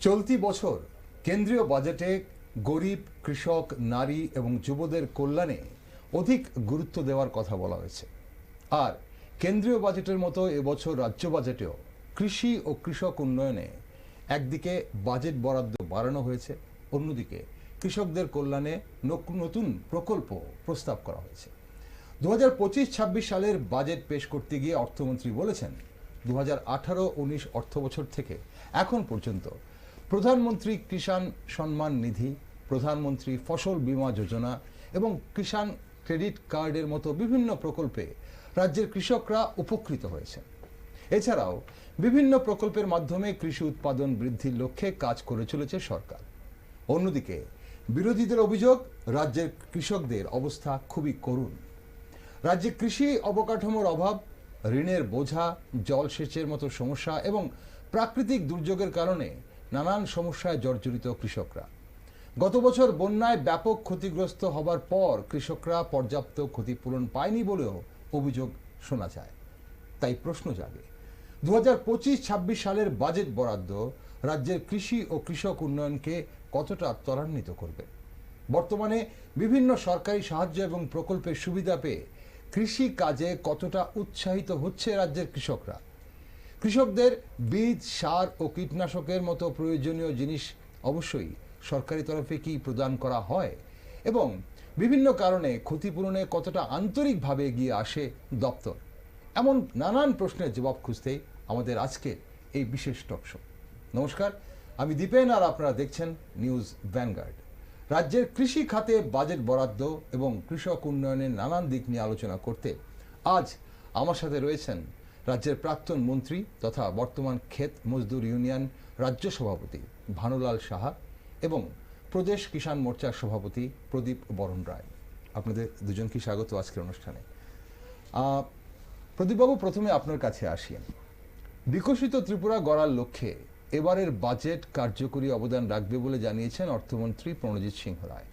চলতি বছর কেন্দ্রীয় বাজেটে গরিব, কৃষক, নারী এবং যুবদের কল্যাণে অধিক গুরুত্ব দেওয়ার কথা বলা হয়েছে। আর কেন্দ্রীয় বাজেটের মতো এবছর রাজ্য বাজেটেও কৃষি ও কৃষক উন্নয়নে একদিকে বাজেট বরাদ্দ বাড়ানো হয়েছে, অন্যদিকে কৃষকদের কল্যাণে নতুন প্রকল্প প্রস্তাব করা হয়েছে। 2025-26 সালের বাজেট পেশ করতে গিয়ে অর্থমন্ত্রী বলেছেন 2018-19 অর্থবছর থেকে এখন পর্যন্ত প্রধানমন্ত্রী কিষাণ সম্মান নিধি, প্রধানমন্ত্রী ফসল বীমা যোজনা এবং কিষাণ ক্রেডিট কার্ডের মতো বিভিন্ন প্রকল্পে রাজ্যের কৃষকরা উপকৃত হয়েছে। এছাড়াও বিভিন্ন প্রকল্পের মাধ্যমে কৃষি উৎপাদন বৃদ্ধির লক্ষ্যে কাজ করে চলেছে সরকার। অন্যদিকে বিরোধীদের অভিযোগ, রাজ্যের কৃষকদের অবস্থা খুবই করুণ। রাজ্যে কৃষি অবকাঠামোর অভাব, ঋণের বোঝা, জলসেচের মতো সমস্যা এবং প্রাকৃতিক দুর্যোগের কারণে নানান সমস্যায় জর্জরিত কৃষকরা। গত বছর বন্যায় ব্যাপক ক্ষতিগ্রস্ত হবার পর কৃষকরা পর্যাপ্ত ক্ষতিপূরণ পায়নি বলেও অভিযোগ শোনা যায়। তাই প্রশ্ন জাগে, 2025-26 সালের বাজেট বরাদ্দ রাজ্যের কৃষি ও কৃষক উন্নয়নকে কতটা ত্বরান্বিত করবে? বর্তমানে বিভিন্ন সরকারি সাহায্য এবং প্রকল্পের সুবিধা পেয়ে কৃষি কাজে কতটা উৎসাহিত হচ্ছে রাজ্যের কৃষকরা? কৃষকদের বীজ, সার ও কীটনাশকের মতো প্রয়োজনীয় জিনিস অবশ্যই সরকারি তরফে কি প্রদান করা হয়, এবং বিভিন্ন কারণে ক্ষতিপূরণে কতটা আন্তরিকভাবে এগিয়ে আসে দপ্তর? এমন নানান প্রশ্নের জবাব খুঁজতেই আমাদের আজকে এই বিশেষ টকশো। নমস্কার, আমি দীপেন আর আপনারা দেখছেন নিউজ ভ্যানগার্ড। রাজ্যের কৃষি খাতে বাজেট বরাদ্দ এবং কৃষক উন্নয়নের নানান দিক নিয়ে আলোচনা করতে আজ আমার সাথে রয়েছেন রাজ্যের প্রাক্তন মন্ত্রী তথা বর্তমান ক্ষেত মজদুর ইউনিয়ন রাজ্য সভাপতি ভানুলাল সাহা এবং প্রদেশ কিষাণ মোর্চার সভাপতি প্রদীপ বরণ রায়। আপনাদের দুজনকে স্বাগত আজকের অনুষ্ঠানে। প্রদীপবাবু, প্রথমে আপনার কাছে আসি। বিকশিত ত্রিপুরা গড়ার লক্ষ্যে এবারের বাজেট কার্যকরী অবদান রাখবে বলে জানিয়েছেন অর্থমন্ত্রী প্রণজিৎ সিংহ রায়।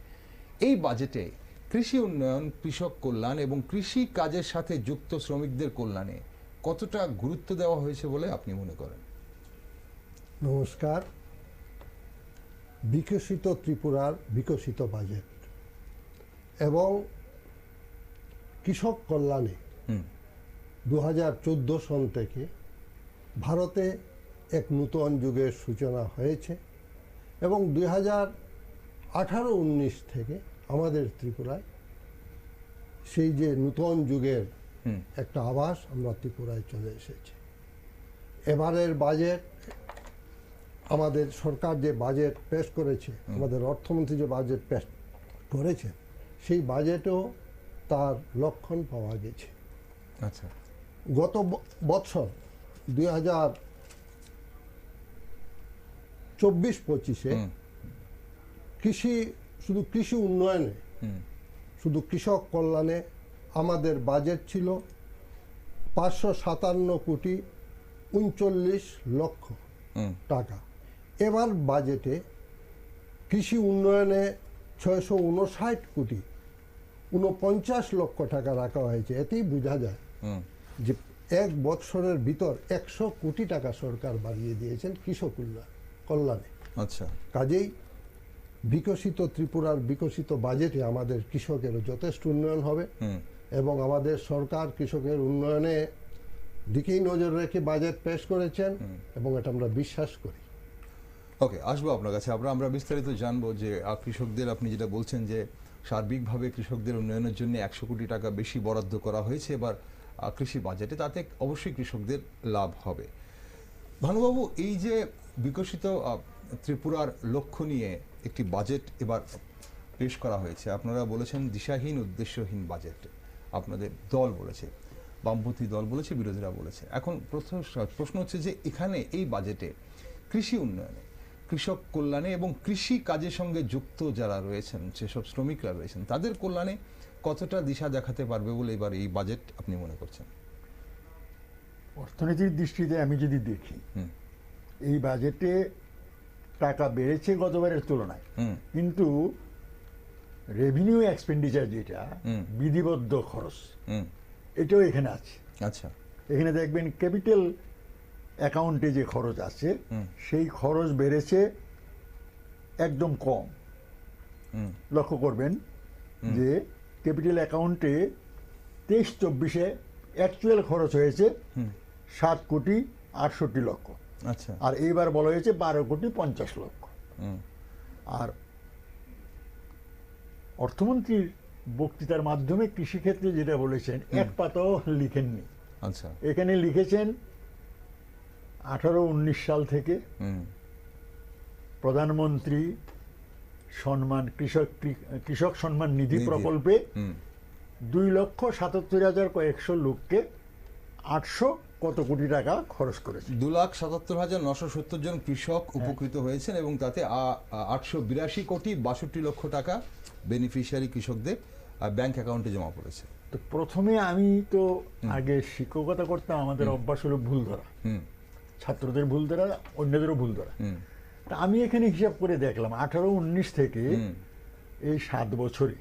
এই বাজেটে কৃষি উন্নয়ন, কৃষক কল্যাণ এবং কৃষি কাজের সাথে যুক্ত শ্রমিকদের কল্যাণে কতটা গুরুত্ব দেওয়া হয়েছে বলে আপনি মনে করেন? নমস্কার। বিকশিত ত্রিপুরার বিকশিত বাজেট এবং কৃষক কল্যাণে 2014 সন থেকে ভারতে এক নূতন যুগের সূচনা হয়েছে এবং 2018-19 থেকে আমাদের ত্রিপুরায় সেই যে নূতন যুগের একটা আভাস আমরা ত্রিপুরায় চলে এসেছে। এবারের বাজেট, আমাদের সরকার যে বাজেট পেশ করেছে, আমাদের অর্থমন্ত্রী যে বাজেট পেশ করেছে, সেই বাজেটেও তার লক্ষণ পাওয়া গেছে। আচ্ছা, গত বছর 2024-25-এ শুধু কৃষি উন্নয়নে, শুধু কৃষক কল্যাণে আমাদের বাজেট ছিল 557 কোটি 39 লক্ষ টাকা। এবার বাজেটে কৃষি উন্নয়নে 659 কোটি 49 লক্ষ টাকা রাখা হয়েছে। এতেই বোঝা যায় যে এক বছরের ভিতর 100 কোটি টাকা সরকার বাড়িয়ে দিয়েছেন কৃষক কল্যাণে। আচ্ছা, কাজেই বিকশিত ত্রিপুরার বিকশিত বাজেটে আমাদের কৃষকের যথেষ্ট উন্নয়ন হবে এবং আমাদের সরকার কৃষকের উন্নয়নে দিকেই নজর রেখে বাজেট পেশ করেছেন এবং এটা আমরা বিশ্বাস করি। ওকে, আসবো আপনার কাছে। আমরা বিস্তারিত জানবো যে কৃষকদের, আপনি যেটা বলছেন যে সার্বিকভাবে কৃষকদের উন্নয়নের জন্য 100 কোটি টাকা বেশি বরাদ্দ করা হয়েছে এবার কৃষি বাজেটে, তাতে অবশ্যই কৃষকদের লাভ হবে। ভানুবাবু, এই যে বিকশিত ত্রিপুরার লক্ষ্য নিয়ে একটি বাজেট এবার পেশ করা হয়েছে, আপনারা বলেছেন দিশাহীন, উদ্দেশ্যহীন বাজেট। আপনাদের দল বলেছে, বামপন্থী দল বলেছে, বিরোধীরা বলেছে। এখন প্রশ্ন হচ্ছে যে এখানে এই বাজেটে কৃষি উন্নয়নে, কৃষক কল্যাণে এবং কৃষি কাজের সঙ্গে যুক্ত যারা রয়েছেন, সেসব শ্রমিকরা রয়েছেন, তাদের কল্যাণে কতটা দিশা দেখাতে পারবে বলে এবার এই বাজেট আপনি মনে করছেন? অর্থনীতির দৃষ্টিতে আমি যদি দেখি, এই বাজেটে টাকা বেড়েছে গতবারের তুলনায়, কিন্তু রেভিনিউ এক্সপেন্ডিচার যেটা বিধিবদ্ধ খরচ, এটাও এখানে আছে। আচ্ছা, এখানে দেখবেন ক্যাপিটাল অ্যাকাউন্টে যে খরচ আছে সেই খরচ বেড়েছে একদম কম। লক্ষ্য করবেন যে ক্যাপিটাল অ্যাকাউন্টে 23-24-এ অ্যাকচুয়াল খরচ হয়েছে 7,68,00,000,000। আচ্ছা। আর এইবার বলা হয়েছে 12,50,00,000,000। আর অর্থমন্ত্রীর বক্তৃতার মাধ্যমে কৃষিক্ষেত্রে যেটা বলেছেন এক পাতাও লিখেননি। আচ্ছা। এখানে লিখেছেন 18-19 সাল থেকে প্রধানমন্ত্রী সম্মান কৃষক সম্মান নিধি প্রকল্পে 2,77,100 লোককে 800 কত কোটি টাকা খরচ করেছে। 2,77,970 জন কৃষক উপকৃত হয়েছেন এবং তাতে 882,62,00,00,000 টাকা বেনিফিশিয়ারি কৃষকদের ব্যাংক অ্যাকাউন্টে জমা পড়েছে। তো প্রথমে আমি তো আগে শিক্ষকতা করতাম, আমাদের অভ্যাস হলো ভুল ধরা, ছাত্রদের ভুল ধরা, অন্যদেরও ভুল ধরা। তা আমি এখানে হিসাব করে দেখলাম 18-19 থেকে এই 7 বছরে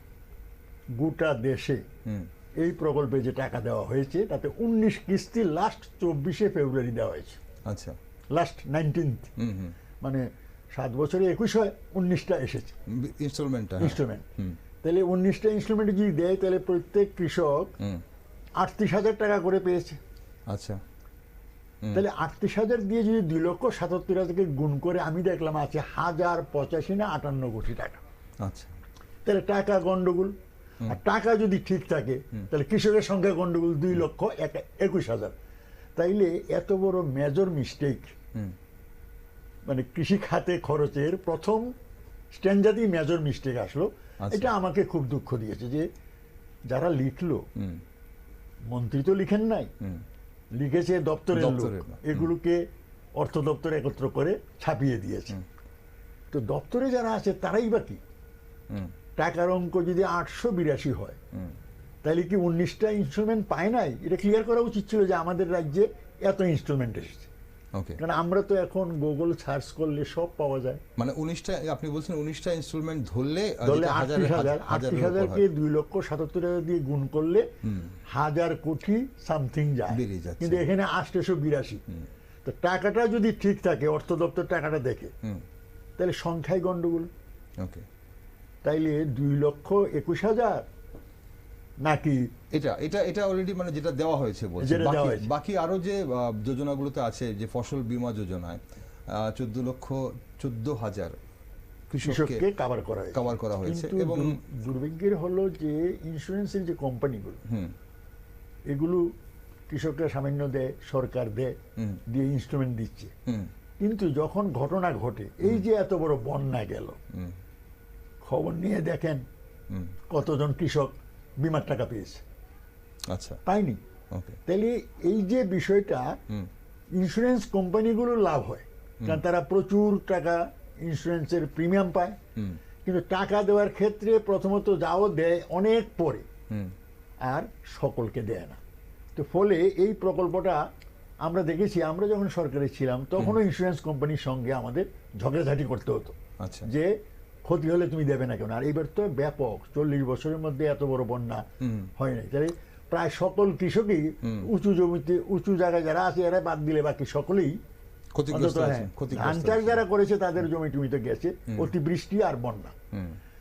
গোটা দেশে এই প্রকল্পে যে টাকা দেওয়া হয়েছে তাতে 19 কিস্তি লাস্ট 24শে ফেব্রুয়ারি দেওয়া হয়েছে। আচ্ছা। লাস্ট 19th, মানে 7 বছরে 21 হয়, 19টা এসেছে ইনস্টলমেন্ট। তাহলে 19টা ইনস্টলমেন্ট যদি দেয় তাহলে প্রত্যেক কৃষক 38,000 টাকা করে পেয়েছে। আচ্ছা। তাহলে 38,000 দিয়ে যদি 2,77,000-কে গুণ করে আমি দেখলাম আছে 1,085 না 58 কোটি টাকা। আচ্ছা। তাহলে টাকা গন্ডগোল। আর টাকা যদি ঠিক থাকে তাহলে কৃষকের সংখ্যা গন্ডগোল 2,21,000। তাইলে এত বড় মেজর মিস্টেক, মানে কৃষি খাতে খরচের প্রথম স্ট্যান্ডার্ডই মেজর মিস্টেক আসলো। এটা আমাকে খুব দুঃখ দিয়েছে যে যারা লিখলো, মন্ত্রী তো লিখেন নাই, লিখেছে দপ্তরের লোক, এগুলোকে অর্থ দপ্তর একত্র করে ছাপিয়ে দিয়েছে। তো দপ্তরে যারা আছে তারাই বা কি? টাকার অঙ্ক যদি 882 হয় তাহলে কি 19টা ইনস্টলমেন্ট পায় নাই? এটা ক্লিয়ার করা উচিত ছিল যে আমাদের রাজ্যে এত ইনস্টলমেন্ট এসেছে। কারণ আমরা তো এখন গুগল সার্চ করলে সব পাওয়া যায়। মানে 19টা, আপনি বলছেন 19টা ইনস্টলমেন্ট ধরলে 38,000-কে 2,77,000 দিয়ে গুণ করলে 1,000 কোটি সামথিং যায়, কিন্তু এখানে 882। তো টাকাটা যদি ঠিক থাকে, অর্থ দপ্তর টাকাটা দেখে, তাহলে সংখ্যায় গন্ডগোল। তাইলে 2,21,000 নাকি এটা অলরেডি মানে যেটা দেওয়া হয়েছে বলছে। বাকি আরো যে যোজনাগুলোতে আছে, যে ফসল বীমা যোজনায় 14,14,000 কৃষককে কভার করা হয়েছে। এবং দুর্ভাগ্যের হলো যে ইন্স্যুরেন্সের যে কোম্পানিগুলো, এগুলো কৃষকরা সামান্য দেয়, সরকার দেয়, দিয়ে ইনস্ট্রুমেন্ট দিচ্ছে। কিন্তু যখন ঘটনা ঘটে, এই যে এত বড় বন্যা গেল, খবর নিয়ে দেখেন কতজন কৃষক বিমার টাকা পেয়েছে। আচ্ছা। পায়নি। তাহলে এই যে বিষয়টা, ইন্স্যুরেন্স কোম্পানিগুলো লাভ হয়, কারণ তারা প্রচুর টাকা ইন্স্যুরেন্সের প্রিমিয়াম পায়, কিন্তু টাকা দেওয়ার ক্ষেত্রে প্রথমত যাও দেয় অনেক পরে, আর সকলকে দেয় না। তো ফলে এই প্রকল্পটা আমরা দেখেছি, আমরা যখন সরকারে ছিলাম তখনও ইন্স্যুরেন্স কোম্পানির সঙ্গে আমাদের ঝগড়াঝাটি করতে হতো যে ক্ষতি হলে তুমি দেবে না কেন। আর এইবার তো ব্যাপক 40 বছরের মধ্যে এত বড় বন্যা হয় নাই। তাহলে প্রায় সকল কৃষকই উঁচু জমিতে, উঁচু জায়গায় যারা আছে এরা বাদ দিলে বাকি সকলেই ধান চাষ যারা করেছে তাদের জমি টুমিতে গেছে, অতিবৃষ্টি আর বন্যা।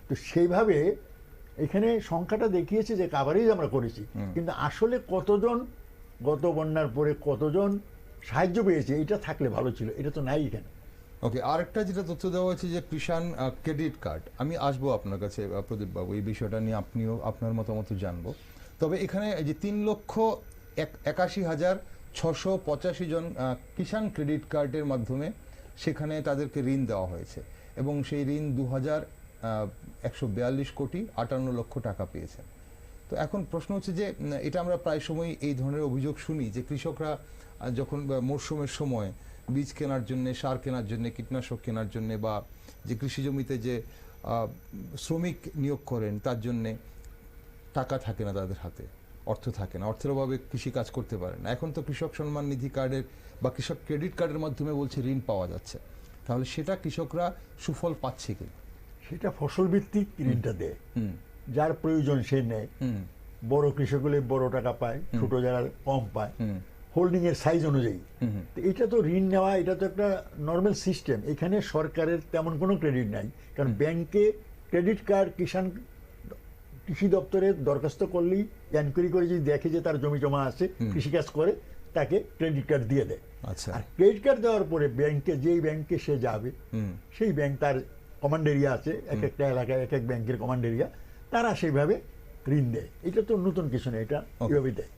তো সেইভাবে এখানে সংখ্যাটা দেখিয়েছে যে কাভারেজ আমরা করেছি, কিন্তু আসলে কতজন গত বন্যার পরে কতজন সাহায্য পেয়েছে এটা থাকলে ভালো ছিল, এটা তো নাই এখানে। আরেকটা যেটা তথ্য দেওয়া হয়েছে যে কিষাণ ক্রেডিট কার্ড, আমি আসবো আপনার কাছে প্রদীপ বাবু, এই বিষয়টা নিয়ে আপনিও আপনার মতামত জানবো। তবে এখানে যে 3,81,685 জন কিষাণ ক্রেডিট কার্ডের মাধ্যমে সেখানে তাদেরকে ঋণ দেওয়া হয়েছে এবং সেই ঋণ 2,142,58,00,000 টাকা পেয়েছেন। তো এখন প্রশ্ন হচ্ছে যে এটা আমরা প্রায় সময় এই ধরনের অভিযোগ শুনি যে কৃষকরা যখন মরশুমের সময় বীজ কেনার জন্য, সার কেনার জন্য, কীটনাশক কেনার জন্য, বা যে কৃষি জমিতে যে শ্রমিক নিয়োগ করেন তার জন্যে টাকা থাকে না তাদের হাতে, অর্থ থাকে না, অর্থের অভাবে কৃষি কাজ করতে পারে না। এখন তো কৃষক সম্মান নিধি কার্ডের বা কৃষক ক্রেডিট কার্ডের মাধ্যমে বলছে ঋণ পাওয়া যাচ্ছে, তাহলে সেটা কৃষকরা সুফল পাচ্ছে কিনা? সেটা ফসল ভিত্তিক ঋণটা দেয়, যার প্রয়োজন সে নেয়। বড় কৃষক হলে বড় টাকা পায়, ছোট যারা কম পায়। হোল্ডিং এর সাইজ অনুযায়ী। তো এটা তো ঋণ নেওয়া, এটা তো একটা নর্মাল সিস্টেম। এখানে সরকারের তেমন কোনো ক্রেডিট নাই, কারণ ব্যাংকে ক্রেডিট কার্ড কৃষি দপ্তরে দরখাস্ত করলেই এনকোয়ারি করে যদি দেখে যে তার জমি জমা আছে, কৃষিকাজ করে, তাকে ক্রেডিট কার্ড দিয়ে দেয়। আচ্ছা, আর ক্রেডিট কার্ড দেওয়ার পরে যেই ব্যাংকে সে যাবে, সেই ব্যাংক তার কমান্ড এরিয়া আছে, এক একটা এলাকায় এক এক ব্যাংকের কমান্ড এরিয়া, তারা সেইভাবে ঋণ দেয়। এটা তো নতুন কিছু না, এটা এভাবে দেয়।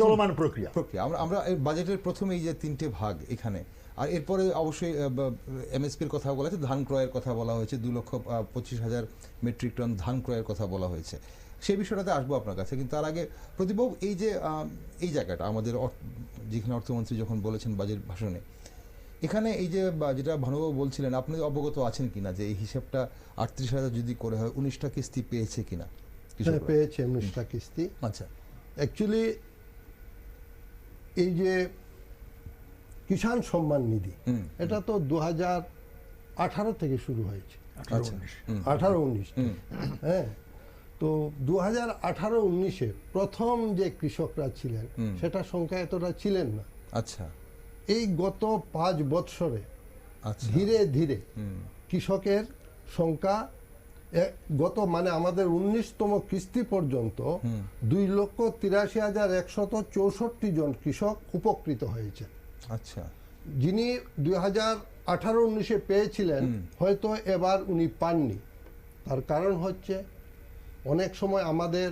চলমান প্রক্রিয়া। আমরা বাজেটের প্রথমে এই যে 3টে ভাগ এখানে, আর এরপরে অবশ্যই এমএসপির কথা বলা হয়েছে, ধান ক্রয়ের কথা বলা হয়েছে, 2,25,000 মেট্রিক টন ধান ক্রয়ের কথা বলা হয়েছে। সেই বিষয়টাতে আসবো আপনার কাছে, কিন্তু তার আগে প্রদীপবাবু, এই যে এই জায়গাটা আমাদের যেখানে অর্থমন্ত্রী যখন বলেছেন বাজেট ভাষণে, এখানে এই যে যেটা ভানুবাবু বলছিলেন, আপনি অবগত আছেন কিনা যে এই হিসাবটা 38,000 যদি করে হয় 19টা কিস্তি পেয়েছে কিনা? পেয়েছে 19টা কিস্তি। আচ্ছা, অ্যাকচুয়ালি এই যে কিষাণ সম্মান নিধি, এটা তো 2018 থেকে শুরু হয়েছে, 18-19। হ্যাঁ, তো 2018-19-এ প্রথম যে কৃষকরা ছিলেন সেটা সংখ্যা এতটা ছিলেন না। আচ্ছা, এই গত 5 বৎসরে আচ্ছা, ধীরে ধীরে কৃষকের সংখ্যা গত মানে আমাদের 19তম কিস্তি পর্যন্ত 2,83,164 জন কৃষক উপকৃত হয়েছে। আচ্ছা, যিনি 2018-19-এ পেয়েছিলেন হয়তো এবার উনি পাননি। তার কারণ হচ্ছে অনেক সময় আমাদের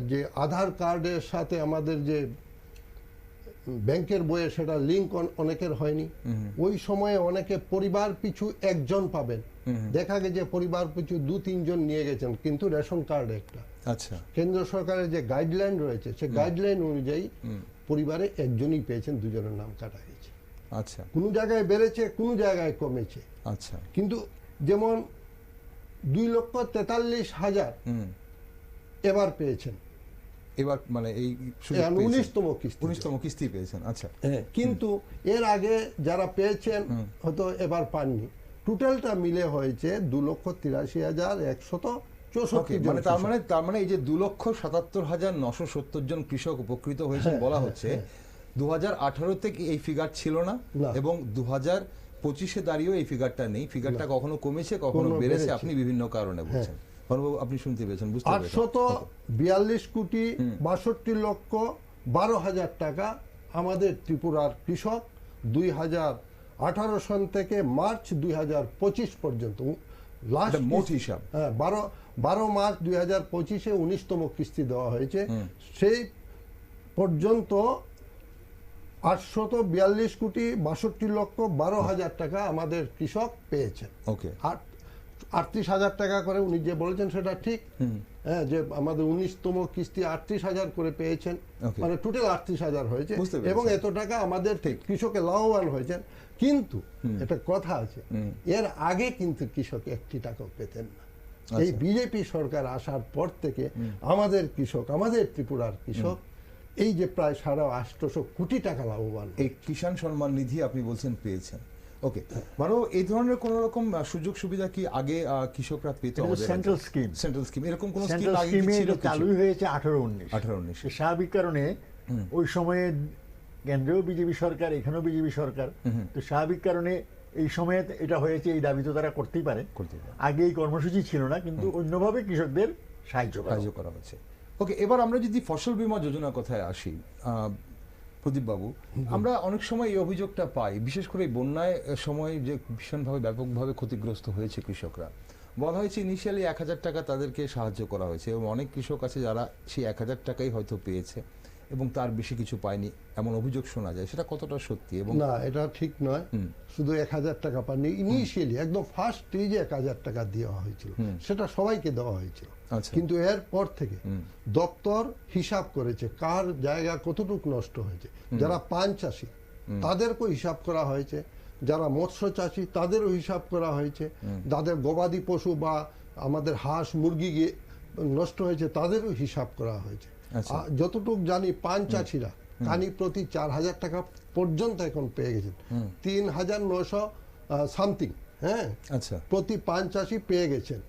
যে আধার কার্ডের সাথে আমাদের যে ব্যাংকের বইয়ে সেটা লিঙ্ক অনেকের হয়নি। ওই সময়ে অনেকে পরিবার পিছু একজন পাবেন, দেখা গেছে পরিবার পিছু 2-3 জন নিয়ে গেছেন, কিন্তু রেশন কার্ড একটা। আচ্ছা, কেন্দ্র সরকারের যে গাইডলাইন রয়েছে সেই গাইডলাইন অনুযায়ী পরিবারে একজনই পেয়েছেন, 2 জনের নাম কাটা হয়েছে। আচ্ছা, কোনো জায়গায় বেড়েছে, কোনো জায়গায় কমেছে। আচ্ছা, কিন্তু যেমন 2,43,000 এবার পেয়েছেন, এবার মানে এই 19তম কিস্তি পেয়েছেন। আচ্ছা, কিন্তু এর আগে যারা পেয়েছেন হয়তো এবার পাননি। টোটালটা মিলে হয়েছে 2,83,164 জন। তার মানে এই যে 2,77,970 জন কৃষক উপকৃত হয়েছেন বলা হচ্ছে, 2018 থেকে এই ফিগার ছিল না, এবং 2025-এ দাঁড়িয়েও এই ফিগারটা নেই। ফিগারটা কখনো কমেছে, কখনো বেড়েছে, আপনি বিভিন্ন কারণে বলছেন। আপনি শুনতে পেয়েছেন, বুঝতে পেরেছেন। 842,62,12,000 টাকা আমাদের ত্রিপুরার কৃষক 2018 সন থেকে মার্চ 2025 পর্যন্ত, লাস্ট মোট হিসাব, 12 মার্চ 2025-এ 19তম কিস্তি দেওয়া হয়েছে, সেই পর্যন্ত 842,62,12,000 টাকা আমাদের কৃষক পেয়েছেন। ওকে, 38,000 টাকা করে উনি যে বলেছেন সেটা ঠিক, হ্যাঁ, যে আমাদের 19তম কিস্তি 38,000 করে পেয়েছেন, মানে টোটাল 38,000 হয়েছে, এবং এত টাকা আমাদের কৃষকের লাভবান হয়েছেন। কিন্তু একটা কথা আছে, এর আগে কিন্তু কৃষক 1 টাকাও পেতেন না। এই বিজেপি সরকার আসার পর থেকে আমাদের কৃষক, আমাদের ত্রিপুরার কৃষক এই যে প্রায় 850 কোটি টাকা লাভবান। এই কিষাণ সম্মান নিধি আপনি বলছেন পেয়েছেন। ওকে, মানে এই ধরনের কোন রকম সুযোগ সুবিধা কি আগে কৃষকরা পেত? সেন্ট্রাল স্কিম, এরকম কোন স্কিম আগে ছিল? চালু হয়েছে 18-19। স্বাভাবিক কারণে ওই সময়ে কেন্দ্রেও বিজেপি সরকার, এখানেও বিজেপি সরকার, তো স্বাভাবিক কারণে এই সময়ে এটা হয়েছে। এই দাবি তো তারা করতেই পারে, আগে এই কর্মসূচি ছিল না, কিন্তু অন্যভাবে কৃষকদের সাহায্য করা হচ্ছে। ওকে, এবার আমরা যদি ফসল বীমা যোজনার কথায় আসি, প্রদীপ বাবু, আমরা অনেক সময় এই অভিযোগটা পাই, বিশেষ করে বন্যায় সময় যে ভীষণভাবে ব্যাপকভাবে ক্ষতিগ্রস্ত হয়েছে কৃষকরা, বলা হয়েছে ইনিশিয়ালি 1,000 টাকা তাদেরকে সাহায্য করা হয়েছে, এবং অনেক কৃষক আছে যারা সেই 1,000 টাকাই হয়তো পেয়েছে এবং তার বেশি কিছু পায়নি, এমন অভিযোগ শোনা যায়। সেটা কতটা সত্যি? এবং না, এটা ঠিক নয়। শুধু 1,000 টাকা পাননি, ইনিশিয়ালি একদম ফার্স্ট স্টেজে 1,000 টাকা দেওয়া হয়েছিল, সেটা সবাইকে দেওয়া হয়েছিল। কিন্তু এর পর থেকে দপ্তর হিসাব করেছে কার জায়গা কতটুকু নষ্ট হয়েছে। যারা পান চাষি তাদেরকেও হিসাব করা হয়েছে, যারা মৎস্য চাষি তাদেরও হিসাব করা হয়েছে, যাদের গবাদি পশু বা আমাদের হাঁস মুরগি নষ্ট হয়েছে তাদেরও হিসাব করা হয়েছে। যতটুকু জানি পান চাষিরা কানি প্রতি 4,000 টাকা পর্যন্ত এখন পেয়ে গেছেন, 3,900 সামথিং, হ্যাঁ, প্রতি পান চাষি পেয়ে গেছেন।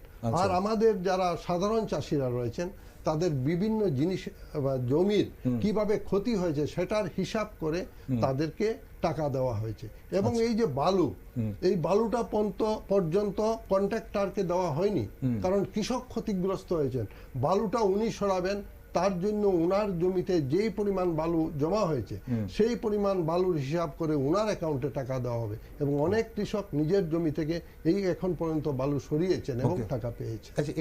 আর আমাদের যারা সাধারণ চাষিরা রয়েছেন তাদের বিভিন্ন জিনিস বা জমির কিভাবে ক্ষতি হয়েছে সেটার হিসাব করে তাদেরকে টাকা দেওয়া হয়েছে। এবং এই যে বালু, এই বালুটা পর্যন্ত কন্ট্রাক্টরকে দেওয়া হয়নি, কারণ কৃষক ক্ষতিগ্রস্ত হয়েছেন। বালুটা উনি সরাবেন, তার জন্য উনার জমিতে যেই পরিমাণ বালু জমা হয়েছে সেই পরিমাণ বালুর হিসাব করে উনার অ্যাকাউন্টে টাকা দেওয়া হবে। এবং অনেক কৃষক নিজের জমি থেকে এই এখন পর্যন্ত বালু সরিয়েছেন এবং টাকা পেয়েছে। আচ্ছা,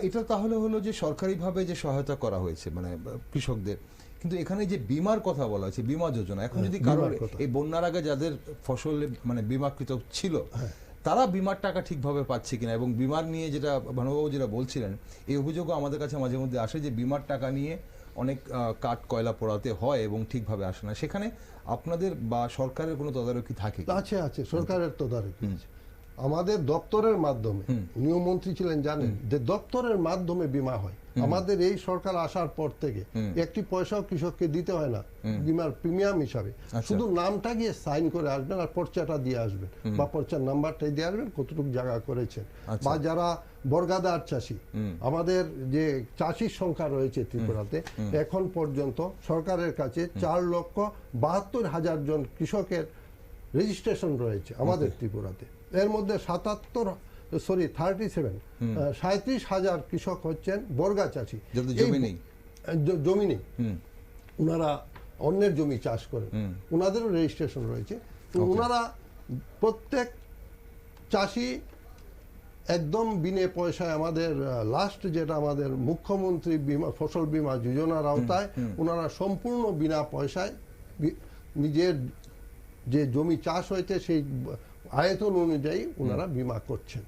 এটা তাহলে হলো যে সরকারিভাবে যে সহায়তা করা হয়েছে মানে কৃষকদের, কিন্তু এখানে যে বীমার কথা বলা হয়েছে, বীমা যোজনা, এখন যদি কারোর এই বন্যার আগে যাদের ফসল মানে বীমাকৃত ছিল তারা বীমার টাকা ঠিকভাবে পাচ্ছে কিনা, এবং বীমার নিয়ে যেটা ভানুবাবু যেটা বলছিলেন, এই অভিযোগও আমাদের কাছে মাঝে মধ্যে আসে যে বীমার টাকা নিয়ে অনেক কাঠ কয়লা পোড়াতে হয় এবং ঠিকভাবে আসে না। সেখানে আপনাদের বা সরকারের কোনো তদারকি থাকে কি? আছে সরকারের তদারকি আছে। আমাদের দপ্তরের মাধ্যমে, উনিও মন্ত্রী ছিলেন জানেন, যে দপ্তরের মাধ্যমে বীমা হয়। আমাদের এই সরকার আসার পর থেকে একটি পয়সাও কৃষককে দিতে হয় না বীমার প্রিমিয়াম হিসাবে। শুধু নামটা গিয়ে সাইন করে আসবেন আর পর্চাটা দিয়ে আসবেন, বা পর্চার নাম্বারটাই দিয়ে আসবেন কতটুকু জায়গা করেছেন। বা যারা বর্গাদার চাষি, আমাদের যে চাষির সংখ্যা রয়েছে ত্রিপুরাতে, এখন পর্যন্ত সরকারের কাছে 4,72,000 জন কৃষকের রেজিস্ট্রেশন রয়েছে আমাদের ত্রিপুরাতে। এর মধ্যে 37,000 কৃষক হচ্ছেন বর্গা চাষি, জমি নেই, ওনারা অন্যের জমি চাষ করেন, ওনাদেরও রেজিস্ট্রেশন রয়েছে। ওনারা প্রত্যেক চাষি একদম বিনে পয়সায় আমাদের লাস্ট যেটা আমাদের মুখ্যমন্ত্রী বীমা ফসল বীমা যোজনার আওতায় ওনারা সম্পূর্ণ বিনা পয়সায় নিজের যে জমি চাষ হয়েছে সেই আয়তন অনুযায়ী ওনারা বীমা করছেন।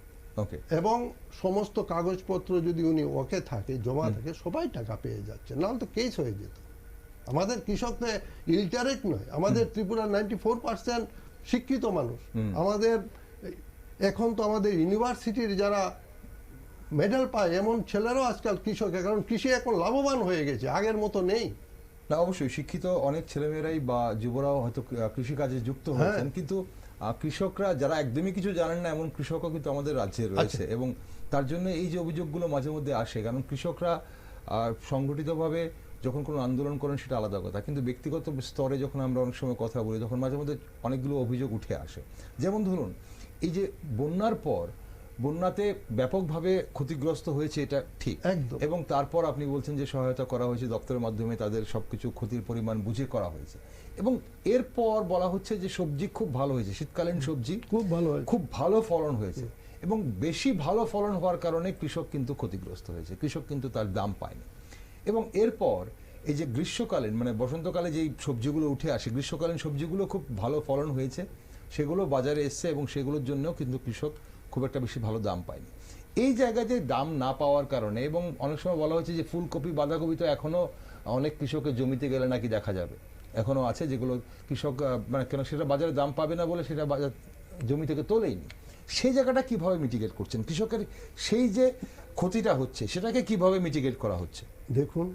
এবং সমস্ত কাগজপত্র যদি উনি ওকে থাকে, জমা থাকে, সবাই টাকা পেয়ে যাচ্ছে, নাহলে তো কেস হয়ে যেত। আমাদের কৃষক তো ইলিটারেট নয়, আমাদের ত্রিপুরা 94% শিক্ষিত মানুষ। আমাদের এখন তো আমাদের ইউনিভার্সিটির যারা মেডেল পায় এমন ছেলেরাও আজকাল কৃষক, কারণ কৃষি এখন লাভবান হয়ে গেছে, আগের মতো নেই। না, অবশ্যই শিক্ষিত অনেক ছেলেমেয়েরাই বা যুবরাও হয়তো কৃষিকাজে যুক্ত হয়েছেন, কিন্তু কৃষকরা যারা একদমই কিছু জানেন না এমন কৃষকও কিন্তু আমাদের রাজ্যে রয়েছে। এবং তার জন্য এই যে অভিযোগগুলো মাঝে মধ্যে আসে, কারণ কৃষকরা সংগঠিতভাবে যখন কোনো আন্দোলন করেন সেটা আলাদা কথা, কিন্তু ব্যক্তিগত স্তরে যখন আমরা অনেক সময় কথা বলি তখন মাঝে মধ্যে অনেকগুলো অভিযোগ উঠে আসে। যেমন ধরুন, এই যে বন্যার পর বন্যাতে ব্যাপকভাবে ক্ষতিগ্রস্ত হয়েছে, এটা ঠিক, এবং তারপর আপনি বলছেন যে সহায়তা করা হয়েছে দপ্তরের মাধ্যমে, তাদের সবকিছু ক্ষতির পরিমাণ বুঝে করা হয়েছে। এবং এরপর বলা হচ্ছে যে সবজি খুব ভালো হয়েছে, শীতকালীন সবজি খুব ভালো ফলন হয়েছে, এবং বেশি ভালো ফলন হওয়ার কারণে কৃষক কিন্তু ক্ষতিগ্রস্ত হয়েছে, কৃষক কিন্তু তার দাম পায়নি। এবং এরপর এই যে গ্রীষ্মকালীন মানে বসন্তকালে যেই সবজিগুলো উঠে আসে, গ্রীষ্মকালীন সবজিগুলো খুব ভালো ফলন হয়েছে, সেগুলো বাজারে এসছে, এবং সেগুলোর জন্য কিন্তু কৃষক খুব একটা বেশি ভালো দাম পায়নি। এই জায়গাতে দাম না পাওয়ার কারণে, এবং অনেক সময় বলা হচ্ছে যে ফুলকপি বাঁধাকপি তো এখনো অনেক কৃষকের জমিতে গেলে নাকি দেখা যাবে, এখনো আছে যেগুলো কৃষক মানে কেন সেটা বাজারে দাম পাবে না বলে সেটা বাজার জমি থেকে তোলেইনি। সেই জায়গাটা কিভাবে মিটিগেট করছেন? কৃষকের সেই যে ক্ষতিটা হচ্ছে সেটাকে কিভাবে মিটিগেট করা হচ্ছে? দেখুন,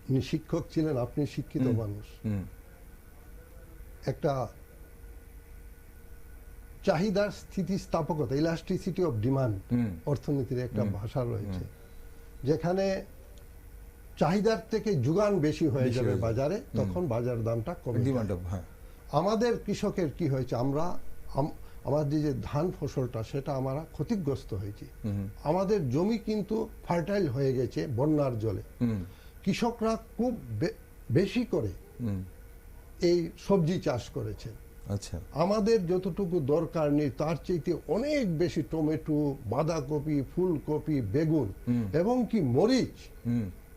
উনি শিক্ষক ছিলেন, আপনি শিক্ষিত মানুষ, একটা চাহিদার স্থিতিস্থাপকতা, ইলাস্টিসিটি অফ ডিমান্ড অর্থনীতির একটা ভাষা রয়েছে, যেখানে চাহিদার থেকে যোগান বেশি হয়ে যাবে বাজারে, তখন বাজার দামটা কমে যাবে। আমাদের কৃষকের কি হয়েছে, আমাদের যে ধান ফসলটা সেটা আমরা ক্ষতিগ্রস্ত হয়েছি, আমাদের জমি কিন্তু ফার্টাইল হয়ে গেছে বন্যার জলে। কৃষকরা খুব বেশি করে এই সবজি চাষ করেছে। আচ্ছা, আমাদের যতটুকু দরকার নেই তার চাইতে অনেক বেশি টমেটো, বাঁধাকপি, ফুলকপি, বেগুন এবং কি মরিচ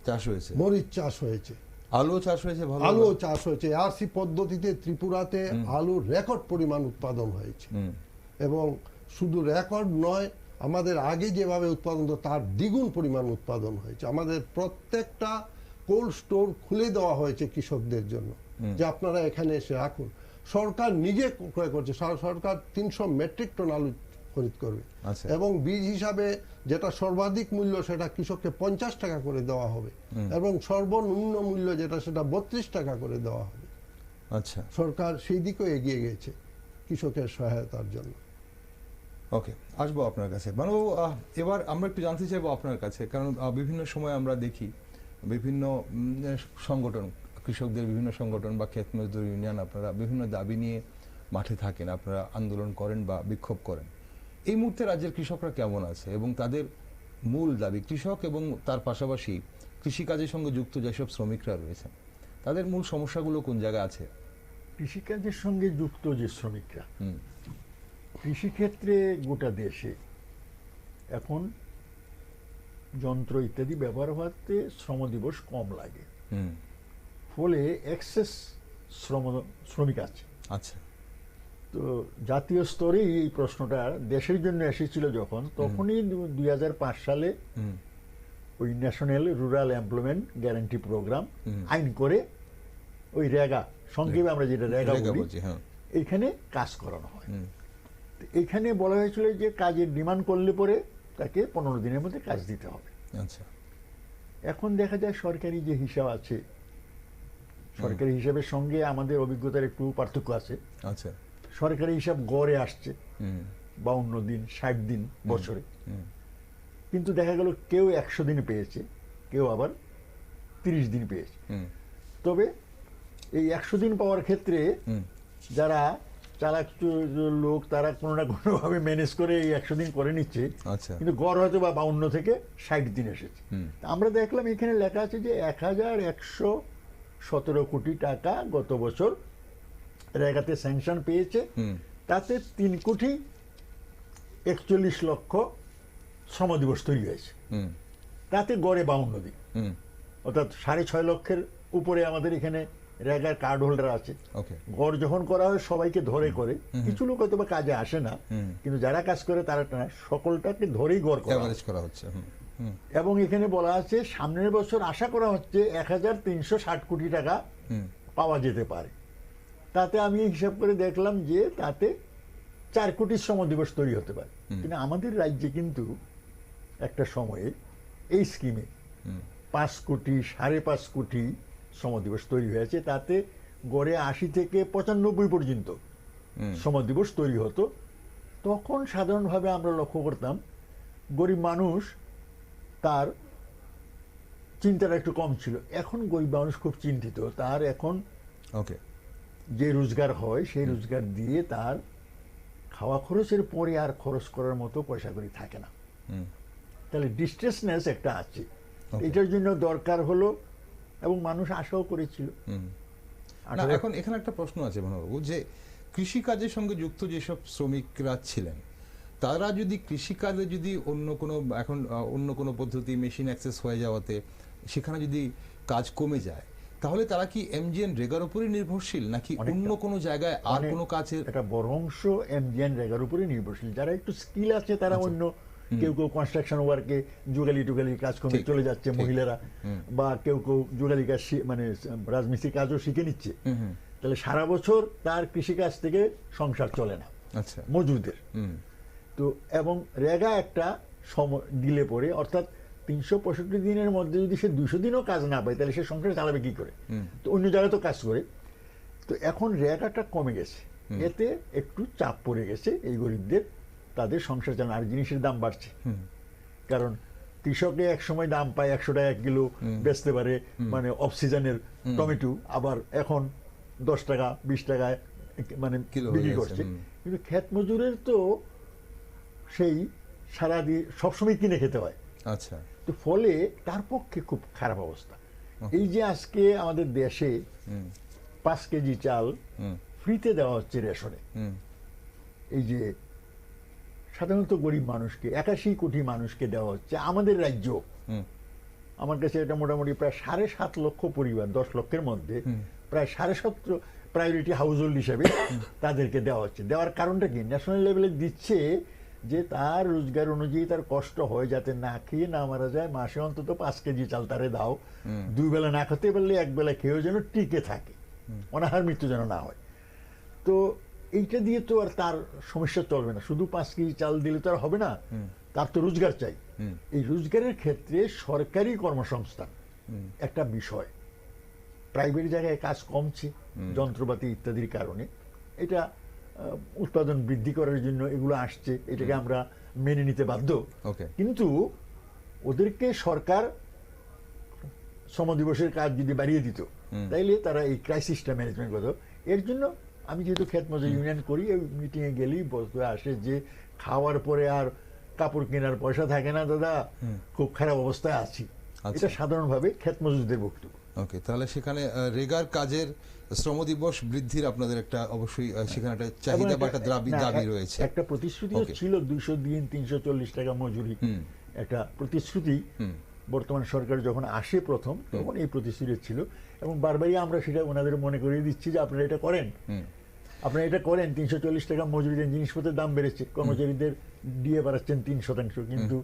চাষ হয়েছে, মরিচ চাষ হয়েছে, আলু চাষ হয়েছে, ভালো আলু চাষ হয়েছে। আরসি পদ্ধতিতে ত্রিপুরাতে আলুর রেকর্ড পরিমাণ উৎপাদন হয়েছে, এবং শুধু রেকর্ড নয়, আমাদের আগে যেভাবে উৎপাদন হতো তার দ্বিগুণ পরিমাণ উৎপাদন হয়েছে। আমাদের প্রত্যেকটা কোল্ড স্টোর খুলে দেওয়া হয়েছে কৃষকদের জন্য, যে আপনারা এখানে এসে রাখুন। সরকার নিজে ক্রয় করছে, সরকার 300 মেট্রিক টন আলু খরিদ করবে, এবং বীজ হিসাবে যেটা সর্বাধিক মূল্য সেটা কৃষককে 50 টাকা করে দেওয়া হবে, এবং সর্বনিম্ন মূল্য যেটা সেটা 32 টাকা করে দেওয়া হবে। আচ্ছা, সরকার সেই দিকেও এগিয়ে গেছে কৃষকের সহায়তার জন্য। ওকে, আসবো আপনার কাছে মানববাবু। এবার আমরা একটু জানতে চাইবো আপনার কাছে, কারণ বিভিন্ন সময় আমরা দেখি বিভিন্ন সংগঠন, কৃষকদের বিভিন্ন সংগঠন বা ক্ষেত মজদুর ইউনিয়ন, আপনারা বিভিন্ন দাবি নিয়ে মাঠে থাকেন, আপনারা আন্দোলন করেন বা বিক্ষোভ করেন। এই মুহূর্তে রাজ্যের কৃষকরা কেমন আছে এবং তাদের মূল দাবি, কৃষক এবং তার পাশাপাশি কৃষিকাজের সঙ্গে যুক্ত যেসব শ্রমিকরা রয়েছেন, তাদের মূল সমস্যাগুলো কোন জায়গায় আছে? কৃষিকাজের সঙ্গে যুক্ত যে শ্রমিকরা, কৃষিক্ষেত্রে গোটা দেশে এখন যন্ত্র ইত্যাদি ব্যবহার হওয়াতে শ্রম দিবস কম লাগে, ফলে এক্সেস শ্রমিক আছে। আচ্ছা, তো জাতীয় স্তরে এই প্রশ্নটা দেশের জন্য এসেছিল যখন, তখনই 2005 সালে ওই national rural employment guarantee programme আইন করে ওই রেগা, সংক্ষেপে আমরা যেটা রেগা বলি, এইখানে কাজ করানো হয়। এইখানে বলা হয়েছিল যে কাজের ডিমান্ড করলে পরে তাকে 15 দিনের মধ্যে কাজ দিতে হবে। আচ্ছা, এখন দেখা যায় সরকারি যে হিসাব আছে, সরকারি হিসাবের সঙ্গে আমাদের অভিজ্ঞতার একটু পার্থক্য আছে। আচ্ছা, সরকারি হিসাব গড়ে আসছে 52 দিন, 60 দিন বছরে, কিন্তু দেখা গেল কেউ 100 দিন পেয়েছে, কেউ আবার 30 দিন পেয়েছে। তবে এই 100 দিন পাওয়ার ক্ষেত্রে যারা চালাক লোক, তারা কোনো না কোনোভাবে ম্যানেজ করে এই 100 দিন করে নিচ্ছে, কিন্তু গড় হয়তো বা 52 থেকে 60 দিন এসেছে। আমরা দেখলাম এখানে লেখা আছে যে 1117 কোটি টাকা গত বছর রেগাতে স্যাংশন পেয়েছে, তাতে 3 কোটি 41 লক্ষ শ্রম দিবস তৈরি হয়েছে, তাতে গড়ে 52 দিন, অর্থাৎ 6.5 লক্ষের উপরে আমাদের এখানে রেগার কার্ড হোল্ডার আছে। গড় যখন করা হয় সবাইকে ধরে করে, কিছু লোক হয়তো বা কাজে আসে না, কিন্তু যারা কাজ করে তারা সকলটাকে ধরেই গড় করা হচ্ছে। এবং এখানে বলা আছে সামনের বছর আশা করা হচ্ছে 1360 কোটি টাকা পাওয়া যেতে পারে। তাতে আমি হিসাব করে দেখলাম যে তাতে 4 কোটি শ্রম দিবস তৈরি হতে পারে। কিন্তু আমাদের রাজ্যে কিন্তু একটা সময়ে এই স্কিমে 5 কোটি 5.5 কোটি শ্রম দিবস তৈরি হয়েছে, তাতে গড়ে 80 থেকে 95 পর্যন্ত শ্রম দিবস তৈরি হতো। তখন সাধারণভাবে আমরা লক্ষ্য করতাম গরিব মানুষ, তার চিন্তাটা একটু কম ছিল। এখন গরিব মানুষ খুব চিন্তিত, তার এখন যে রোজগার হয় সেই রোজগার দিয়ে তার খাওয়া খরচের পরে আর খরচ করার মতো পয়সা করি থাকে না। তাহলে ডিস্ট্রেসনেস একটা আছে, এটার জন্য দরকার হলো, এবং মানুষ আশাও করেছিল। এখন এখানে একটা প্রশ্ন আছে মনোবাবু, যে কৃষিকাজের সঙ্গে যুক্ত যেসব শ্রমিকরা ছিলেন, তারা যদি কৃষিকাজে যদি অন্য কোনো পদ্ধতি, মেশিন অ্যাক্সেস হয়ে যাওয়াতে সেখানে যদি কাজ কমে যায়, তাহলে তারা কি এমজিএন রেগার উপরই নির্ভরশীল, নাকি অন্য কোনো জায়গায় আর কোনো কাজের? এটা বরংশ এমজিএন রেগার উপরই নির্ভরশীল। যারা একটু স্কিল আছে তারা অন্য, কেউ কেউ কনস্ট্রাকশন ওয়ার্কে যুগালি টুগালি কাজ করে চলে যাচ্ছে মহিলারা, বা কেউ কেউ যুগালি কাজ মানে রাজমিস্ত্রি কাজও শিখে নিচ্ছে। তাহলে সারা বছর তার কৃষিকাজ থেকে সংসার চলে না মজুরদের। তো এবং রেগা একটা সময় দিলে পরে, অর্থাৎ 365 দিনের মধ্যে যদি সে 200 দিনও কাজ না পায়, তাহলে সে সংসার চালাবে কি করে? তো অন্য জায়গায় তো কাজ করে। তো এখন রেগাটা কমে গেছে, এতে একটু চাপ পড়ে গেছে এই গরিবদের, তাদের সংসার চালানো। আর জিনিসের দাম বাড়ছে, কারণ কৃষকে এক সময় দাম পায় 100 টাকা 1 কিলো বেচতে পারে, মানে অফ সিজনের টমেটো, আবার এখন 10 টাকা 20 টাকায় মানে বিক্রি করছে। কিন্তু ক্ষেত মজুরের তো সেই সারাদিন সবসময় কিনে খেতে হয়। আচ্ছা, তো ফলে তার পক্ষে খুব খারাপ অবস্থা। এই যে আজকে আমাদের দেশে 5 কেজি চাল ফ্রিতে দেওয়া হচ্ছে রেশনে, এই যে সাধারণত গরিব মানুষকে, 81 কোটি মানুষকে দেওয়া হচ্ছে আমাদের রাজ্য। আমার কাছে এটা মোটামুটি প্রায় 7.5 লক্ষ পরিবার, 10 লক্ষের মধ্যে প্রায় 7.5 প্রায়োরিটি হাউসহোল্ড হিসেবে তাদেরকে দেওয়া হচ্ছে। দেওয়ার কারণটা কি? ন্যাশনাল লেভেলে দিচ্ছে যে তার রোজগার অনুযায়ী তার কষ্ট হয়, যাতে না খেয়ে না মারা যায়, মাসে অন্তত 5 কেজি চাল তারে দাও, 2 বেলা না খেতে পারলে 1 বেলা খেয়েও যেন টিকে থাকে, অনাহার মৃত্যু যেন না হয়। তো এইটা দিয়ে তো আর তার সমস্যা চলবে না, শুধু 5 কেজি চাল দিলে তো আর হবে না, তার তো রোজগার চাই। এই রোজগারের ক্ষেত্রে সরকারি কর্মসংস্থান একটা বিষয়, প্রাইভেট জায়গায় কাজ কমছে যন্ত্রপাতি ইত্যাদির কারণে, এটা উৎপাদন বৃদ্ধি করার জন্য এগুলো আসছে, এটাকে আমরা মেনে নিতে বাধ্য। ওকে। কিন্তু ওদেরকে সরকার শ্রম দিবসের কাজ যদি বাড়িয়ে দিত, তাইলে তারা এই ক্রাইসিসটা ম্যানেজমেন্ট করতো। এর জন্য আমি যেহেতু ক্ষেত মজুর ইউনিয়ন করি, ওই মিটিংয়ে গেলেই বলতে আসে যে খাওয়ার পরে আর কাপড় কেনার পয়সা থাকে না দাদা, খুব খারাপ অবস্থায় আছি। এটা সাধারণভাবে ক্ষেত মজুরদের বক্তব্য। ওকে, তাহলে সেখানে রেগার কাজের শ্রম দিবস বৃদ্ধির আপনাদের একটা অবশ্যই সেখানে একটা চাহিদা বা একটা দাবি রয়েছে। একটা প্রতিশ্রুতিও ছিল 200 দিন 340 টাকা মজুরি, একটা প্রতিশ্রুতি। বর্তমান সরকার যখন আসে প্রথম, তখন এই প্রতিশ্রুতি ছিল, এবং বারবারই আমরা সেটা ওনাদের মনে করিয়ে দিচ্ছি যে আপনারা এটা করেন, আপনারা এটা করেন। 340 টাকা মজুরি দেন, জিনিসপত্রের দাম বেড়েছে, কর্মচারীদের দিয়ে বাড়াচ্ছেন 3%, কিন্তু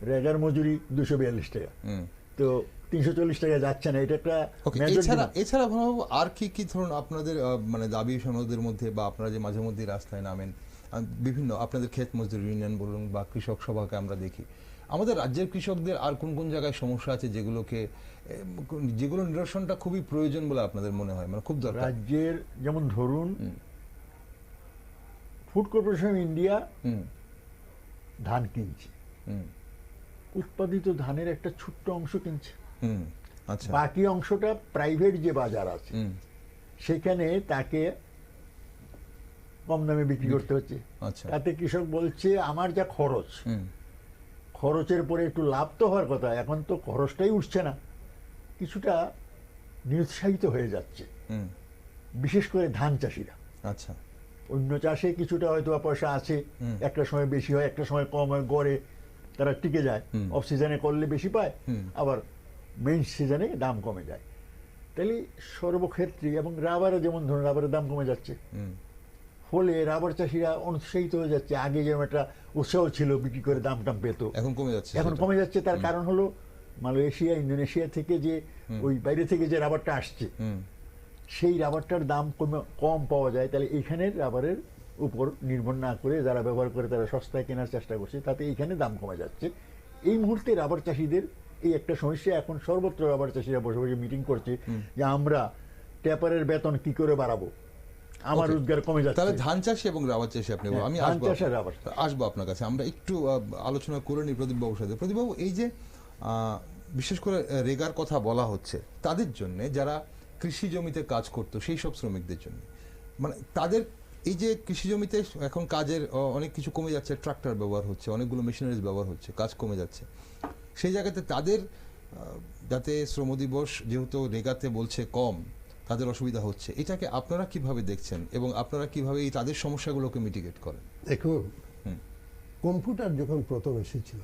রেগার মজুরি 242 টাকা, তো 340 টাকা যাচ্ছে না। এটা একটা এছাড়া ভাবো আর কি ধরুন আপনাদের মানে দাবি সনদের মধ্যে, বা আপনারা যে মাঝে মধ্যে রাস্তায় নামেন, বিভিন্ন আপনাদের ক্ষেত মজদুর ইউনিয়ন বলুন বা কৃষক সভাকে আমরা দেখি, আমাদের রাজ্যের কৃষকদের আর কোন কোন জায়গায় সমস্যা আছে যেগুলো নিরসনটা খুবই প্রয়োজন বলে আপনাদের মনে হয়, মানে খুব দরকার? রাজ্যের যেমন ধরুন ফুড কর্পোরেশন অফ ইন্ডিয়া ধান কিনছে, উৎপাদিত ধানের একটা ছোট্ট অংশ কিনছে, আচ্ছা, বাকি অংশটা প্রাইভেট যে বাজার আছে সেখানে তাকে কম দামে বিক্রি করতে হচ্ছে। আচ্ছা, তাতে কৃষক বলছে আমার যা খরচের পরে একটু লাভ তো হওয়ার কথা, এখন তো খরচটাই উঠছে না, কিছুটা নিরুৎসাহিত হয়ে যাচ্ছে, বিশেষ করে ধান চাষিরা। আচ্ছা, অন্য চাষে কিছুটা হয়তো পয়সা আছে, একটা সময় বেশি হয়, একটা সময় কম হয়, গড়ে তারা টিকে যায়, অফ সিজনে করলে বেশি পায়, আবার মেইন সিজনে দাম কমে যায়। তাহলে সর্বক্ষেত্রে, এবং রাবারে যেমন ধরুন রাবারের দাম কমে যাচ্ছে, ফলে রাবার চাষিরা অনুৎসাহিত হয়ে যাচ্ছে। আগে যেমন একটা উৎসাহ ছিল, বিক্রি করে দাম পেত, এখন কমে যাচ্ছে। তার কারণ হলো মালয়েশিয়া, ইন্দোনেশিয়া থেকে যে ওই বাইরে থেকে যে রাবারটা আসছে, সেই রাবারটার দাম কম পাওয়া যায়। তাহলে এইখানের রাবারের উপর নির্ভর না করে যারা ব্যবহার করে তারা সস্তায় কেনার চেষ্টা করছে, তাতে এইখানে দাম কমে যাচ্ছে। এই মুহূর্তে রাবার চাষিদের এই একটা সমস্যা। এখন সর্বত্র রাবার চাষিরা বসে বসে মিটিং করছে যে আমরা ট্যাপারের বেতন কি করে বাড়াবো, আমার রোজগার কমে যাচ্ছে। তাহলে ধান চাষি এবং রাবার চাষি আপনি, আমি আসবো আপনার কাছে, আমরা একটু আলোচনা করে নিই প্রদীপ বাবুর সাথে। প্রদীপ বাবু, এই যে বিশেষ করে রেগার কথা বলা হচ্ছে, তাদের জন্য যারা কৃষি জমিতে কাজ করতো সেই সব শ্রমিকদের জন্য, মানে তাদের এই যে কৃষি জমিতে এখন কাজের অনেক কিছু কমে যাচ্ছে, ট্রাক্টর ব্যবহার হচ্ছে, অনেকগুলো মেশিনারিজ ব্যবহার হচ্ছে, কাজ কমে যাচ্ছে, সেই জায়গাতে তাদের যাতে শ্রম দিবস যেহেতু রেগাতে বলছে কম, তাদের অসুবিধা হচ্ছে, এটাকে আপনারা কিভাবে দেখছেন এবং আপনারা কিভাবে এই তাদের সমস্যাগুলোকে মিটিগেট করেন? দেখুন, কম্পিউটার যখন প্রথম এসেছিল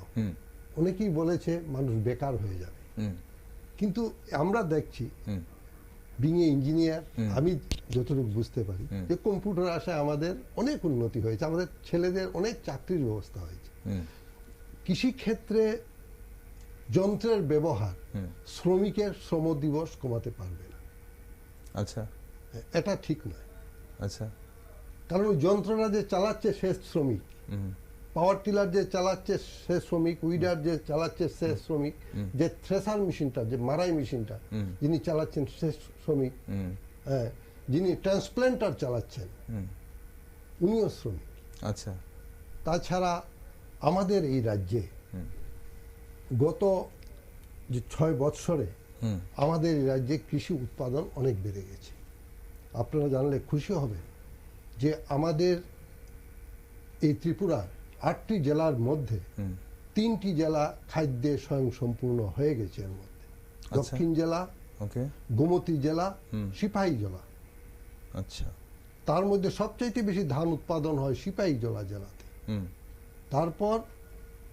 অনেকেই বলেছে মানুষ বেকার হয়ে যাবে, কিন্তু আমরা দেখছি বিং এ ইঞ্জিনিয়ার, আমি যতটুকু বুঝতে পারি যে কম্পিউটার আসায় আমাদের অনেক উন্নতি হয়েছে, আমাদের ছেলেদের অনেক চাকরির ব্যবস্থা হয়েছে। কৃষিক্ষেত্রে যন্ত্রের ব্যবহার শ্রমিকের শ্রম দিবস কমাতে পারবে না। আচ্ছা, এটা ঠিক নয়। আচ্ছা, কারণ ওই যন্ত্রটা যে চালাচ্ছে সে শ্রমিক, পাওয়ার টিলার যে চালাচ্ছে সে শ্রমিক, উইডার যে চালাচ্ছে সে শ্রমিক, যে থ্রেসার মেশিনটা, যে মারাই মেশিনটা যিনি চালাচ্ছেন সে শ্রমিক, হ্যাঁ, যিনি ট্রান্সপ্ল্যান্টার চালাচ্ছেন উনিও শ্রমিক। আচ্ছা, তাছাড়া আমাদের এই রাজ্যে গত যে 6 বৎসরে আমাদের এই রাজ্যে কৃষি উৎপাদন অনেক বেড়ে গেছে। আপনারা জানলে খুশি হবেন যে আমাদের এই ত্রিপুরার 8টি জেলার মধ্যে 3টি জেলা খাদ্যে স্বয়ংসম্পূর্ণ হয়ে গেছে। এর মধ্যে দক্ষিণ জেলা, গোমতী জেলা, সিপাহী জেলা। আচ্ছা, তার মধ্যে সবচাইতে বেশি ধান উৎপাদন হয় সিপাহী জেলা জেলাতে, তারপর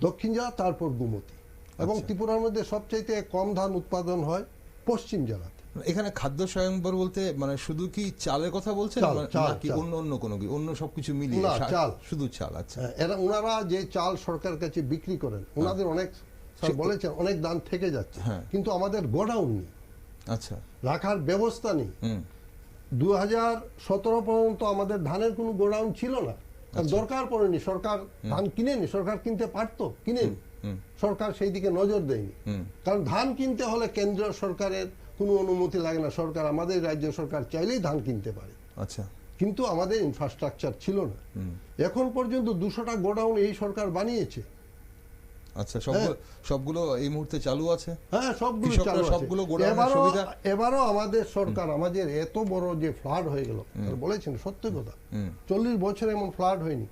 দক্ষিণ জেলা, তারপর গোমতী, এবং ত্রিপুরার মধ্যে সবচাইতে কম ধান উৎপাদন হয় পশ্চিম জেলাতে। এখানে খাদ্য স্বয়ংবর বলতে মানে শুধু কি চালের কথা বলছেন নাকি অন্য কোনো কি অন্য সবকিছু মিলিয়ে? চাল, শুধু চাল। আচ্ছা, ওনারা যে চাল সরকারের কাছে বিক্রি করেন, ওনাদের অনেক বলেছেন অনেক দাম থেকে যাচ্ছে, কিন্তু আমাদের গোডাউন নেই, আচ্ছা, রাখার ব্যবস্থা নেই। 2017 পর্যন্ত আমাদের ধানের কোনো গোডাউন ছিল না, দরকার পড়েনি, সরকার ধান কিনেনি, সরকার কিনতে পারতো, কিনেনি, সরকার সেই দিকে নজর দেয়নি। কারণ ধান কিনতে হলে কেন্দ্র সরকারের কোনো অনুমতি লাগে না, সরকার, আমাদের রাজ্য সরকার চাইলেই ধান কিনতে পারে। আচ্ছা, কিন্তু আমাদের ইনফ্রাস্ট্রাকচার ছিল না। এখন পর্যন্ত 200টা গোডাউন এই সরকার বানিয়েছে। আচ্ছা, সবগুলো এই মুহূর্তে চালু আছে? হ্যাঁ, সবগুলো কৃষকরা চালু আছে। সবগুলো গোডাউনের সুবিধা এবারও আমাদের সরকার, আমাদের এত বড় যে ফ্লাড হয়ে গেল, বলেছেন সত্যি কথা, 40 বছর এমন ফ্লাড হয়নি।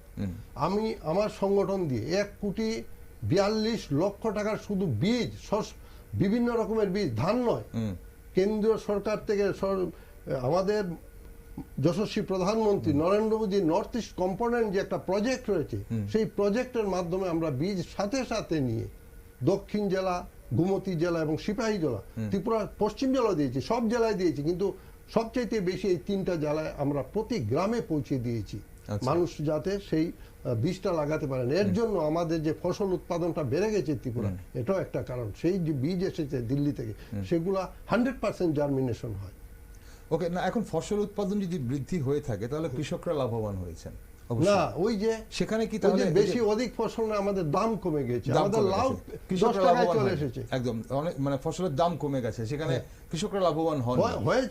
আমি আমার সংগঠন দিয়ে 1,42,00,000 টাকার শুধু বীজ, বিভিন্ন রকমের বীজ, ধান নয়, কেন্দ্রীয় সরকার থেকে আমাদের যশস্বী প্রধানমন্ত্রী Narendra Modi north east component যে একটা প্রজেক্ট রয়েছে, সেই প্রজেক্টের মাধ্যমে আমরা বীজ সাথে সাথে নিয়ে দক্ষিণ জেলা, গোমতী জেলা এবং সিপাহী জেলা, ত্রিপুরা পশ্চিম জেলা দিয়েছি, সব জেলায় দিয়েছি, কিন্তু সবচাইতে বেশি এই 3টা জেলায় আমরা প্রতি গ্রামে পৌঁছে দিয়েছি, মানুষ যাতে সেই বীজটা লাগাতে পারেন। এর জন্য আমাদের যে ফসল উৎপাদনটা বেড়ে গেছে ত্রিপুরা, এটাও একটা কারণ। সেই যে বীজ এসেছে দিল্লি থেকে, সেগুলা 100% জার্মিনেশন হয়। ওকে, না এখন ফসল উৎপাদন যদি বৃদ্ধি হয়ে থাকে তাহলে কৃষকরা লাভবান হয়েছেন না, ওই যে সেখানে কি তাহলে বেশি অধিক ফসল না, আমাদের দাম কমে গেছে, আমাদের লাভ 10 টাকায় চলে এসেছে। একদম, অনেক মানে ফসলের দাম কমে গেছে, সেখানে কৃষকরা লাভবান হন।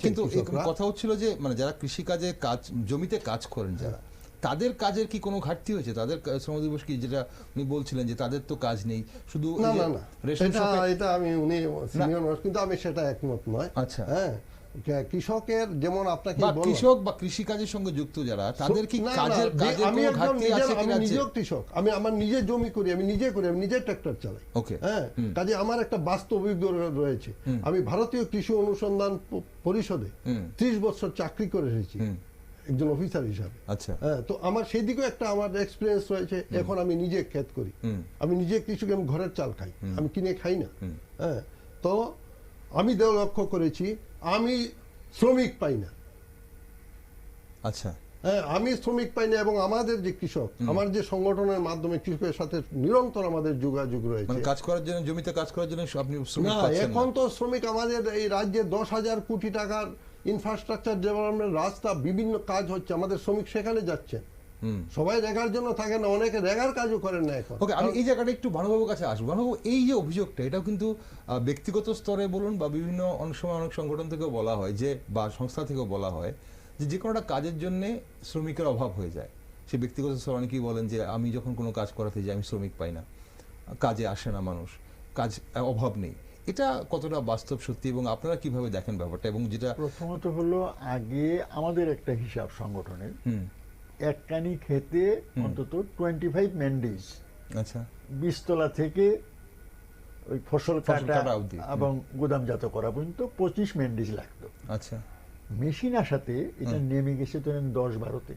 কিন্তু কথা হচ্ছিল যে মানে যারা কৃষিকাজে কাজ, জমিতে কাজ করেন যারা, তাদের কাজের কি কোনো ঘাটতি হয়েছে? তাদের শ্রম দিবস কি, যেটা উনি বলছিলেন যে তাদের তো কাজ নেই, শুধু না না না, এটা আমি উনি সিনিয়র, কিন্তু আমি সেটা একমত নয়। আচ্ছা, হ্যাঁ, কৃষকের যেমন আপনাকে কৃষক বা কৃষি কাজের সঙ্গে যুক্ত যারা, তাদের কি কাজের কোনো ঘাটতি আছে কিনা? আমি নিজেও কৃষক, আমি আমার নিজে জমি করি, আমি নিজে ট্রাক্টর চালাই। ওকে, হ্যাঁ, কাজে আমার একটা বাস্তব অভিজ্ঞতা রয়েছে। আমি ভারতীয় কৃষি অনুসন্ধান পরিষদে 30 বছর চাকরি করে এসেছি একজন অফিসার হিসাবে। আচ্ছা, হ্যাঁ, তো আমার সেই দিকেও একটা আমার এক্সপিরিয়েন্স রয়েছে। এখন আমি নিজে ক্ষেত করি, আমি নিজে কৃষক, আমি ঘরের চাল খাই, আমি কিনে খাই না। হ্যাঁ, তো আমি লক্ষ্য করেছি আমি শ্রমিক পাই না। আচ্ছা, হ্যাঁ, আমি শ্রমিক পাই না, এবং আমাদের যে কৃষক, আমার যে সংগঠনের মাধ্যমে কৃষকের সাথে নিরন্তর আমাদের যোগাযোগ রয়েছে, কাজ করার জন্য, জমিতে কাজ করার জন্য আপনি শ্রমিক না, পাচ্ছেন না। এখন তো শ্রমিক আমাদের এই রাজ্যে 10,000 কোটি টাকার ইনফ্রাস্ট্রাকচার ডেভেলপমেন্ট, রাস্তা, বিভিন্ন কাজ হচ্ছে, আমাদের শ্রমিক সেখানে যাচ্ছে। সবাই রেগার জন্য থাকে না, অনেকে রেগার কাজও করেন না এখন। ওকে, আমি এই জায়গাটা একটু ভানুবাবুর কাছে আসবো। ভানুবাবু, এই যে অভিযোগটা, এটাও কিন্তু ব্যক্তিগত স্তরে বলুন বা বিভিন্ন অনেক সময় অনেক সংগঠন থেকেও বলা হয় যে, বা সংস্থা থেকেও বলা হয় যে কোনো একটা কাজের জন্য শ্রমিকের অভাব হয়ে যায়। সে ব্যক্তিগত স্তরে অনেকেই বলেন যে আমি যখন কোনো কাজ করাতে যাই আমি শ্রমিক পাই না, কাজে আসে না মানুষ, কাজ অভাব নেই। এটা কতটা বাস্তব সত্যি, এবং আপনারা কিভাবে দেখেন ব্যাপারটা? এবং যেটা প্রথমত হলো, আগে আমাদের একটা হিসাব সংগঠনের, এককানি খেতে অন্তত 25 ম্যান্ডেজ, আচ্ছা, বীজতলা থেকে ওই ফসল কাটা এবং গুদামজাত করা পর্যন্ত 25 ম্যান্ডেজ লাগতো। আচ্ছা, মেশিন আসাতে এটা নেমে গেছে তো 10-12-তে।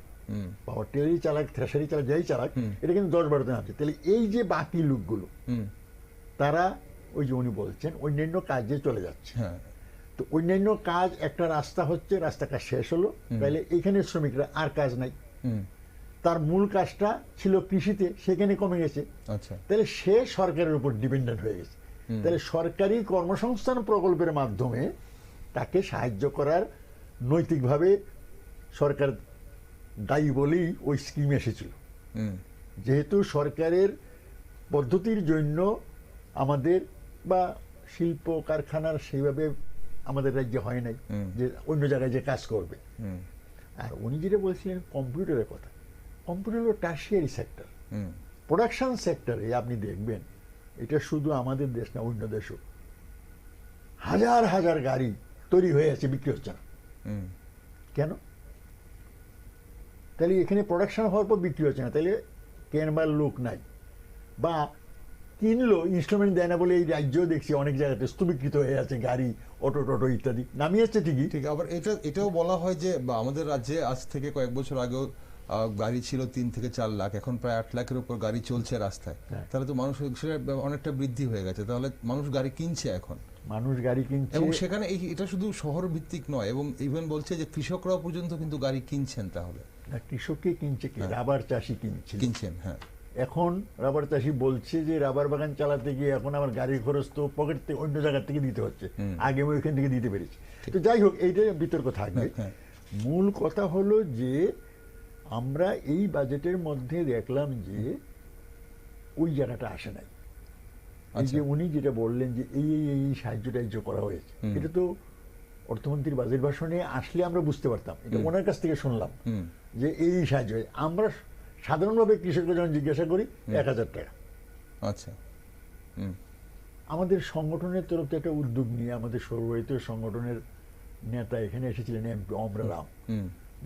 পাওয়ার টেলারই চালাক, থ্রেশারি চালাক, যাই চালাক, এটা কিন্তু 10-12-তে নামছে। তাহলে এই যে বাকি লোকগুলো, তারা ওই যে উনি বলছেন অন্যান্য কাজে চলে যাচ্ছে। তো অন্যান্য কাজ, একটা রাস্তা হচ্ছে, রাস্তা কাজ শেষ হলো, তাহলে এখানে শ্রমিকরা আর কাজ নাই, তার মূল কাজটা ছিল কৃষিতে, সেখানে কমে গেছে। তাহলে সে সরকারের উপর ডিপেন্ডেন্ট হয়ে গেছে। তাহলে সরকারি কর্মসংস্থান প্রকল্পের মাধ্যমে তাকে সাহায্য করার নৈতিকভাবে সরকার দায়ী বলেই ওই স্কিম এসেছিল। যেহেতু সরকারের পদ্ধতির জন্য আমাদের বা শিল্প কারখানার সেইভাবে আমাদের রাজ্যে হয় নাই যে অন্য জায়গায় যে কাজ করবে। আর উনি যেটা বলছিলেন কম্পিউটারের কথা, কম্পিউটার হলো টার্সিয়ারি সেক্টর। প্রোডাকশন সেক্টরে আপনি দেখবেন, এটা শুধু আমাদের দেশ না, অন্য দেশও হাজার হাজার গাড়ি তৈরি হয়ে আছে, বিক্রি হচ্ছে না। কেন? তাহলে এখানে প্রোডাকশন হওয়ার পর বিক্রি হচ্ছে না, তাহলে কেনবার লোক নাই, বা কিনলো ইনস্ট্রুমেন্ট দেয় না বলে এই রাজ্যেও দেখছি অনেক জায়গাতে স্তূপীকৃত হয়ে আছে গাড়ি, অটো টোটো ইত্যাদি নামিয়েছে ঠিকই। ঠিক, আবার এটাও বলা হয় যে আমাদের রাজ্যে আজ থেকে কয়েক বছর আগেও গাড়ি ছিল 3 থেকে 4 লাখ, এখন প্রায় 8 লাখের উপর গাড়ি চলছে রাস্তায়। তাহলে তো মানুষ অনেকটা বৃদ্ধি হয়ে গেছে, তাহলে মানুষ গাড়ি কিনছে এখন, মানুষ গাড়ি কিনছে। এবং সেখানে এটা শুধু শহর ভিত্তিক নয়, এবং ইভেন বলছে যে কৃষকরাও পর্যন্ত কিন্তু গাড়ি কিনছেন। তাহলে কৃষককে কিনছে কি, রাবার চাষি কিনছেন। হ্যাঁ, এখন রাবার চাষি বলছে যে রাবার বাগান চালাতে গিয়ে এখন আমার গাড়ির খরচ তো পকেট থেকে অন্য জায়গা থেকে দিতে হচ্ছে, আগে আমি ওইখান থেকে দিতে পেরেছি। তো যাই হোক, এইটা বিতর্ক থাকবে। মূল কথা হলো যে আমরা এই বাজেটের মধ্যে দেখলাম যে ওই জায়গাটা আসে নাই। এই যে উনি যেটা বললেন যে এই এই সাহায্য টাহায্য করা হয়েছে, এটা তো অর্থমন্ত্রীর বাজেট ভাষণে আসলে আমরা বুঝতে পারতাম, এটা ওনার কাছ থেকে শুনলাম যে এই সাহায্য হয়। আমরা সাধারণভাবে কৃষকদের যখন জিজ্ঞাসা করি 1,000 টাকা। আচ্ছা। আমাদের সংগঠনের তরফ থেকে একটা উদ্যোগ নিয়ে আমাদের সর্বভারতীয় সংগঠনের নেতা এখানে এসেছিলেন এমপি অমরা রাম,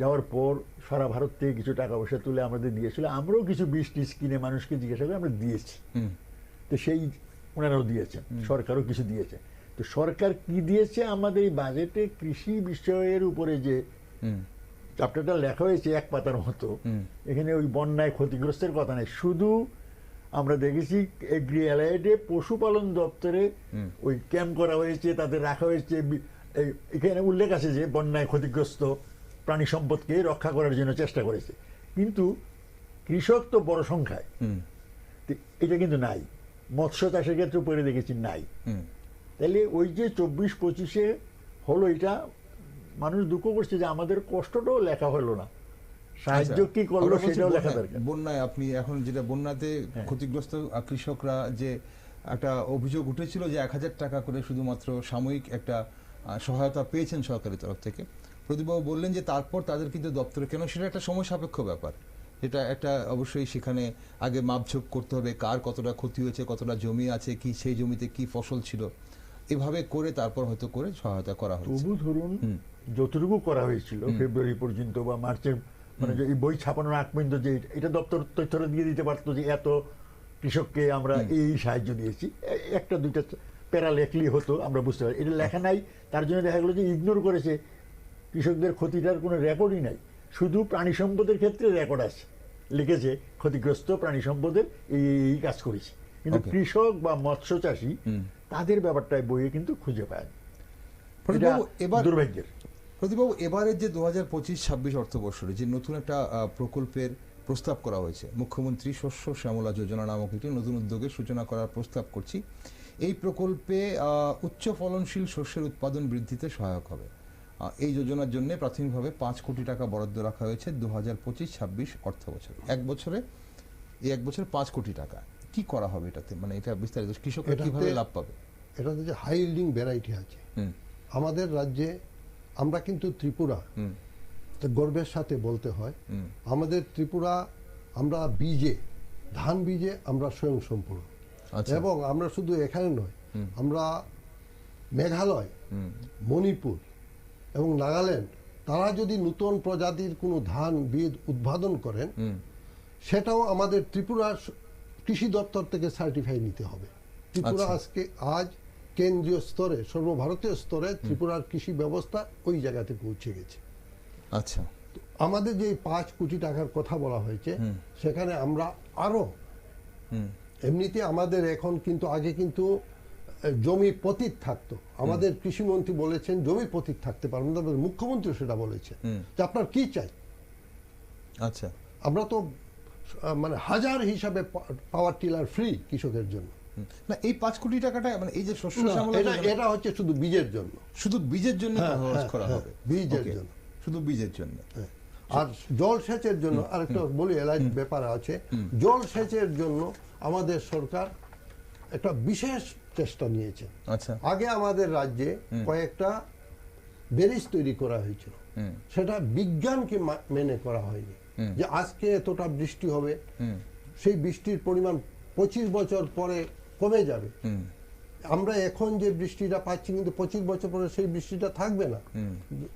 যাওয়ার পর সারা ভারত থেকে কিছু টাকা পয়সা তুলে আমাদের দিয়েছিল, আমরাও কিছু বীজ টিজ কিনে মানুষকে জিজ্ঞাসা করে আমরা দিয়েছি। তো সেই ওনারাও দিয়েছেন, সরকারও কিছু দিয়েছে। তো সরকার কি দিয়েছে আমাদের এই বাজেটে কৃষি বিষয়ের উপরে যে চ্যাপ্টারটা লেখা হয়েছে এক পাতার মতো, এখানে ওই বন্যায় ক্ষতিগ্রস্তের কথা নেই, শুধু আমরা দেখেছি এগ্রি অ্যালাইডে পশুপালন দপ্তরে ওই ক্যাম্প করা হয়েছে, তাদের রাখা হয়েছে, এখানে উল্লেখ আছে যে বন্যায় ক্ষতিগ্রস্ত প্রাণী সম্পদকে রক্ষা করার জন্য চেষ্টা করেছে, কিন্তু কৃষক তো বড় সংখ্যায়, এটা কিন্তু নাই। মৎস্য চাষের ক্ষেত্রে পড়ে দেখেছি নাই। তাহলে ওই যে 24-25-এ হলো, এটা মানুষ দুঃখ করছে যে আমাদের কষ্টটাও লেখা হলো না, সাহায্য কি করলো সেটাও লেখা দরকার। বন্যায় আপনি এখন যেটা বন্যাতে ক্ষতিগ্রস্ত কৃষকরা যে একটা অভিযোগ উঠেছিল যে 1,000 টাকা করে শুধুমাত্র সাময়িক একটা সহায়তা পেয়েছেন সরকারের তরফ থেকে, প্রদীপবাবু বললেন যে তারপর তাদের কিন্তু দপ্তরে কেন, সেটা একটা সময় সাপেক্ষ ব্যাপার, এটা একটা অবশ্যই সেখানে আগে মাপঝোঁক করতে হবে কার কতটা ক্ষতি হয়েছে, কতটা জমি আছে, কি সেই জমিতে কি ফসল ছিল, এভাবে করে তারপর হয়তো করে সহায়তা করা হয়েছে। তবু ধরুন যতটুকু করা হয়েছিল ফেব্রুয়ারি পর্যন্ত বা মার্চের, মানে এই বই ছাপানোর আগ পর্যন্ত, যে এটা দপ্তর তথ্যটা দিয়ে দিতে পারতো যে এত কৃষককে আমরা এই সাহায্য দিয়েছি, একটা দুইটা প্যারা লেখলি হতো, আমরা বুঝতে পারি। এটা লেখা নাই, তার জন্য দেখা গেলো যে ইগনোর করেছে, কৃষকদের ক্ষতিটার কোনো রেকর্ডই নাই, শুধু প্রাণী সম্পদের ক্ষেত্রে রেকর্ড আছে, লিখেছে ক্ষতিগ্রস্ত প্রাণী সম্পদের এই কাজ করেছে, কিন্তু কৃষক বা মৎস্য চাষী তাদের ব্যাপারটাই বইয়ে কিন্তু খুঁজে পায়। এবার দুর্ভাগ্যের। প্রদীপবাবু, এবারের যে 2025-26 অর্থবর্ষে যে নতুন একটা প্রকল্পের প্রস্তাব করা হয়েছে, মুখ্যমন্ত্রী শস্য শ্যামলা যোজনা নামক একটি নতুন উদ্যোগের সূচনা করার প্রস্তাব করছি। এই প্রকল্পে উচ্চ ফলনশীল শস্যের উৎপাদন বৃদ্ধিতে সহায়ক হবে। এই যোজনার জন্য প্রাথমিকভাবে 5 কোটি টাকা বরাদ্দ রাখা হয়েছে 2025-26 অর্থ বছরে। এক বছরে 5 কোটি টাকা। কি করা হবে এটাতে, মানে এটা বিস্তারিত কৃষকরা কিভাবে লাভ পাবে? এটাতে যে হাই ইল্ডিং ভ্যারাইটি আছে আমাদের রাজ্যে, আমরা কিন্তু ত্রিপুরা, গর্বের সাথে বলতে হয় আমাদের ত্রিপুরা, আমরা বীজে, ধান বীজে আমরা স্বয়ংসম্পূর্ণ। এবং আমরা শুধু এখানে নয়, আমরা মেঘালয়, মণিপুর এবং নাগাল্যান্ড, তারা যদি নতুন প্রজাতির কোনো ধান বীজ উদ্ভাবন করেন, সেটাও আমাদের ত্রিপুরার কৃষি দপ্তর থেকে সার্টিফাই নিতে হবে। ত্রিপুরা আজ কেন্দ্রীয় স্তরে, সর্বভারতীয় স্তরে ত্রিপুরার কৃষি ব্যবস্থা ওই জায়গাতে পৌঁছে গেছে। আচ্ছা, আমাদের যে 5 কোটি টাকার কথা বলা হয়েছে, সেখানে আমরা আরো, এমনিতে আমাদের এখন কিন্তু, আগে কিন্তু জমি পতিত থাকতো, আমাদের কৃষিমন্ত্রী বলেছেন জমি পতিত থাকতে পারবে না, মুখ্যমন্ত্রী সেটা বলেছে যে আপনার কি চাই। আচ্ছা, আমরা তো মানে হাজার হিসাবে পাওয়ার টিলার ফ্রি কৃষকের জন্য। না, এই 5 কোটি টাকাটা মানে এই যে শস্য শ্যামলা, এটা হচ্ছে শুধু বীজের জন্য, শুধু বীজের জন্য খরচ করা হবে, বীজের জন্য, শুধু বীজের জন্য। আর জল সেচের জন্য আরেকটা বলি, এলাইট ব্যাপার আছে, জল সেচের জন্য আমাদের সরকার একটা বিশেষ চেষ্টা নিয়েছে। আচ্ছা, আগে আমাদের রাজ্যে কয়েকটা ব্যারেজ তৈরি করা হয়েছিল, সেটা বিজ্ঞানকে মেনে করা হয়নি, যে আজকে এতটা বৃষ্টি হবে, সেই বৃষ্টির পরিমাণ 25 বছর পরে কমে যাবে। আমরা এখন যে বৃষ্টিটা পাচ্ছি, কিন্তু 25 বছর পরে সেই বৃষ্টিটা থাকবে না,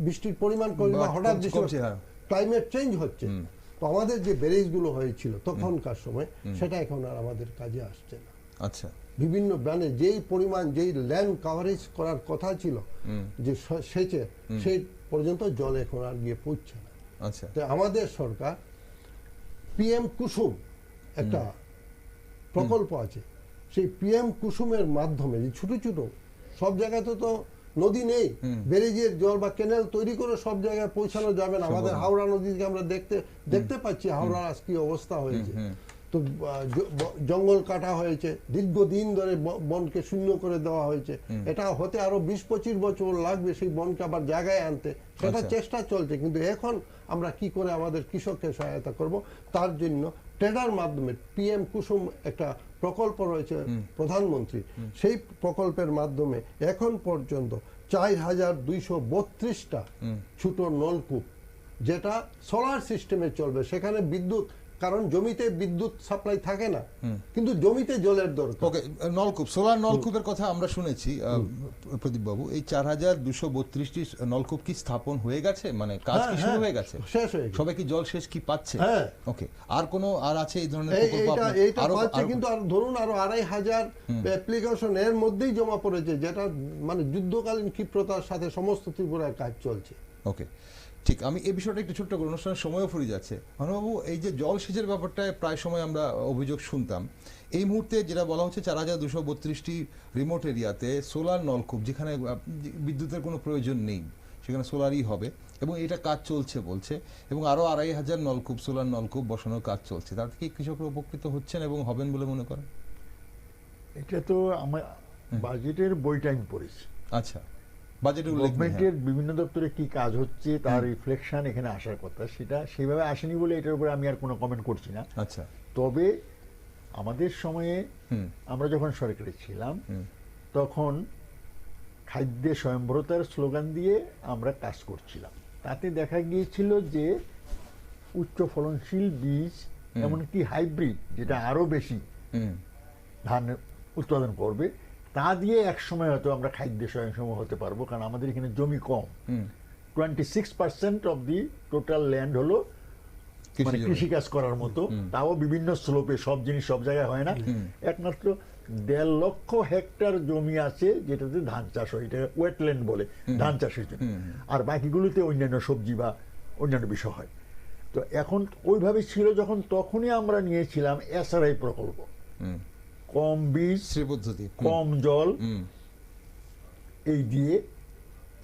বৃষ্টির পরিমাণ কমবে, হঠাৎ ক্লাইমেট চেঞ্জ হচ্ছে। তো আমাদের যে ব্যারেজগুলো হয়েছিল তখনকার সময়, সেটা এখন আর আমাদের কাজে আসছে না। আচ্ছা, বিভিন্ন ব্যানে যেই পরিমাণ, যেই ল্যান্ড কাভারেজ করার কথা ছিল যে সেচে, সেই পর্যন্ত জল এখন আর গিয়ে পৌঁছছে না। আচ্ছা, তো আমাদের সরকার পিএম কুসুম একটা প্রকল্প আছে, সেই পিএম কুসুমের মাধ্যমে যে ছোট ছোট, সব জায়গাতে তো নদী নেই, ব্যারেজের জল বা ক্যানেল তৈরি করে সব জায়গায় পৌঁছানো যাবে না। আমাদের হাওড়া নদীকে আমরা দেখতে পাচ্ছি হাওড়ার আজ কি অবস্থা হয়েছে। তো জঙ্গল কাটা হয়েছে, দীর্ঘদিন ধরে বনকে শূন্য করে দেওয়া হয়েছে, এটা হতে আরো 20-25 বছর লাগবে সেই বনকে আবার জায়গায় আনতে, সেটা চেষ্টা চলছে। কিন্তু এখন আমরা কি করে আমাদের কৃষককে সহায়তা করব, তার জন্য ট্রেডার মাধ্যমে পিএম কুসুম একটা প্রকল্প রয়েছে প্রধানমন্ত্রী, সেই প্রকল্পের মাধ্যমে এখন পর্যন্ত 4232টা ছোট নলকূপ, যেটা সোলার সিস্টেমে চলবে। সেখানে বিদ্যুৎ, কারণ জমিতে বিদ্যুৎ সাপ্লাই থাকে না, কিন্তু জমিতে জলের দরকার। ওকে, নলকূপ, সোলার নলকূপের কথা আমরা শুনেছি প্রদীপ বাবু। এই 4232টি নলকূপ কি স্থাপন হয়ে গেছে, মানে কাজ কি শুরু হয়ে গেছে? শেষ হয়ে গেছে। সবাই কি জল শেষ কি পাচ্ছে? হ্যাঁ। ওকে, আর আছে এই ধরনের প্রকল্প? এইটা পাচ্ছে, কিন্তু আর ধরুন আরো 2500 অ্যাপ্লিকেশন এর মধ্যেই জমা পড়েছে, যেটা মানে যুদ্ধকালীন ক্ষিপ্রতার সাথে সমস্ত ত্রিপুরায় কাজ চলছে। ওকে, ঠিক। আমি এই বিষয়টা একটু ছোট্ট করে, অনুষ্ঠানের সময়ও ফুরিয়ে যাচ্ছে। ভানুবাবু, এই যে জলসেচের ব্যাপারটায় প্রায় সময় আমরা অভিযোগ শুনতাম, এই মুহূর্তে যেটা বলা হচ্ছে 4232টি রিমোট এরিয়াতে সোলার নলকূপ, যেখানে বিদ্যুতের কোনো প্রয়োজন নেই, সেখানে সোলারই হবে, এবং এটা কাজ চলছে বলছে, এবং আরও 2500 নলকূপ, সোলার নলকূপ বসানোর কাজ চলছে। তার থেকে কৃষকরা উপকৃত হচ্ছেন এবং হবেন বলে মনে করেন? এটা তো আমার বাজেটের বইটা আমি পড়েছি। আচ্ছা, বাজেটের গভর্নমেন্টের বিভিন্ন দপ্তরে কি কাজ হচ্ছে তার রিফ্লেকশন এখানে আসার কথা, সেটা সেভাবে আসেনি বলে এটার উপরে আমি আর কোনো কমেন্ট করছি না। আচ্ছা, তবে আমাদের সময়ে আমরা যখন সরকারে ছিলাম তখন খাদ্যে স্বয়ংভরতার স্লোগান দিয়ে আমরা কাজ করছিলাম। তাতে দেখা গিয়েছিল যে উচ্চ ফলনশীল বীজ, এমনকি হাইব্রিড, যেটা আরো বেশি ধান উৎপাদন করবে, তা দিয়ে এক সময় হয়তো আমরা খাদ্যে স্বয়ংসম্পূর্ণ হতে পারবো। কারণ আমাদের এখানে জমি কম, 26% অফ দি টোটাল ল্যান্ড হলো মানে কৃষিকাজ করার মতো, তাও বিভিন্ন স্লোপে, সব জিনিস সব জায়গায় হয় না। একমাত্র 1.5 লক্ষ হেক্টর জমি আছে যেটাতে ধান চাষ হয়, এটা ওয়েটল্যান্ড বলে ধান চাষের জন্য, আর বাকিগুলোতে অন্যান্য সবজি বা অন্যান্য বিষয় হয়। তো এখন ওইভাবে ছিল যখন, তখনই আমরা নিয়েছিলাম এসআরআই প্রকল্প, কম বীজ, পদ্ধতি, কম জল, এই দিয়ে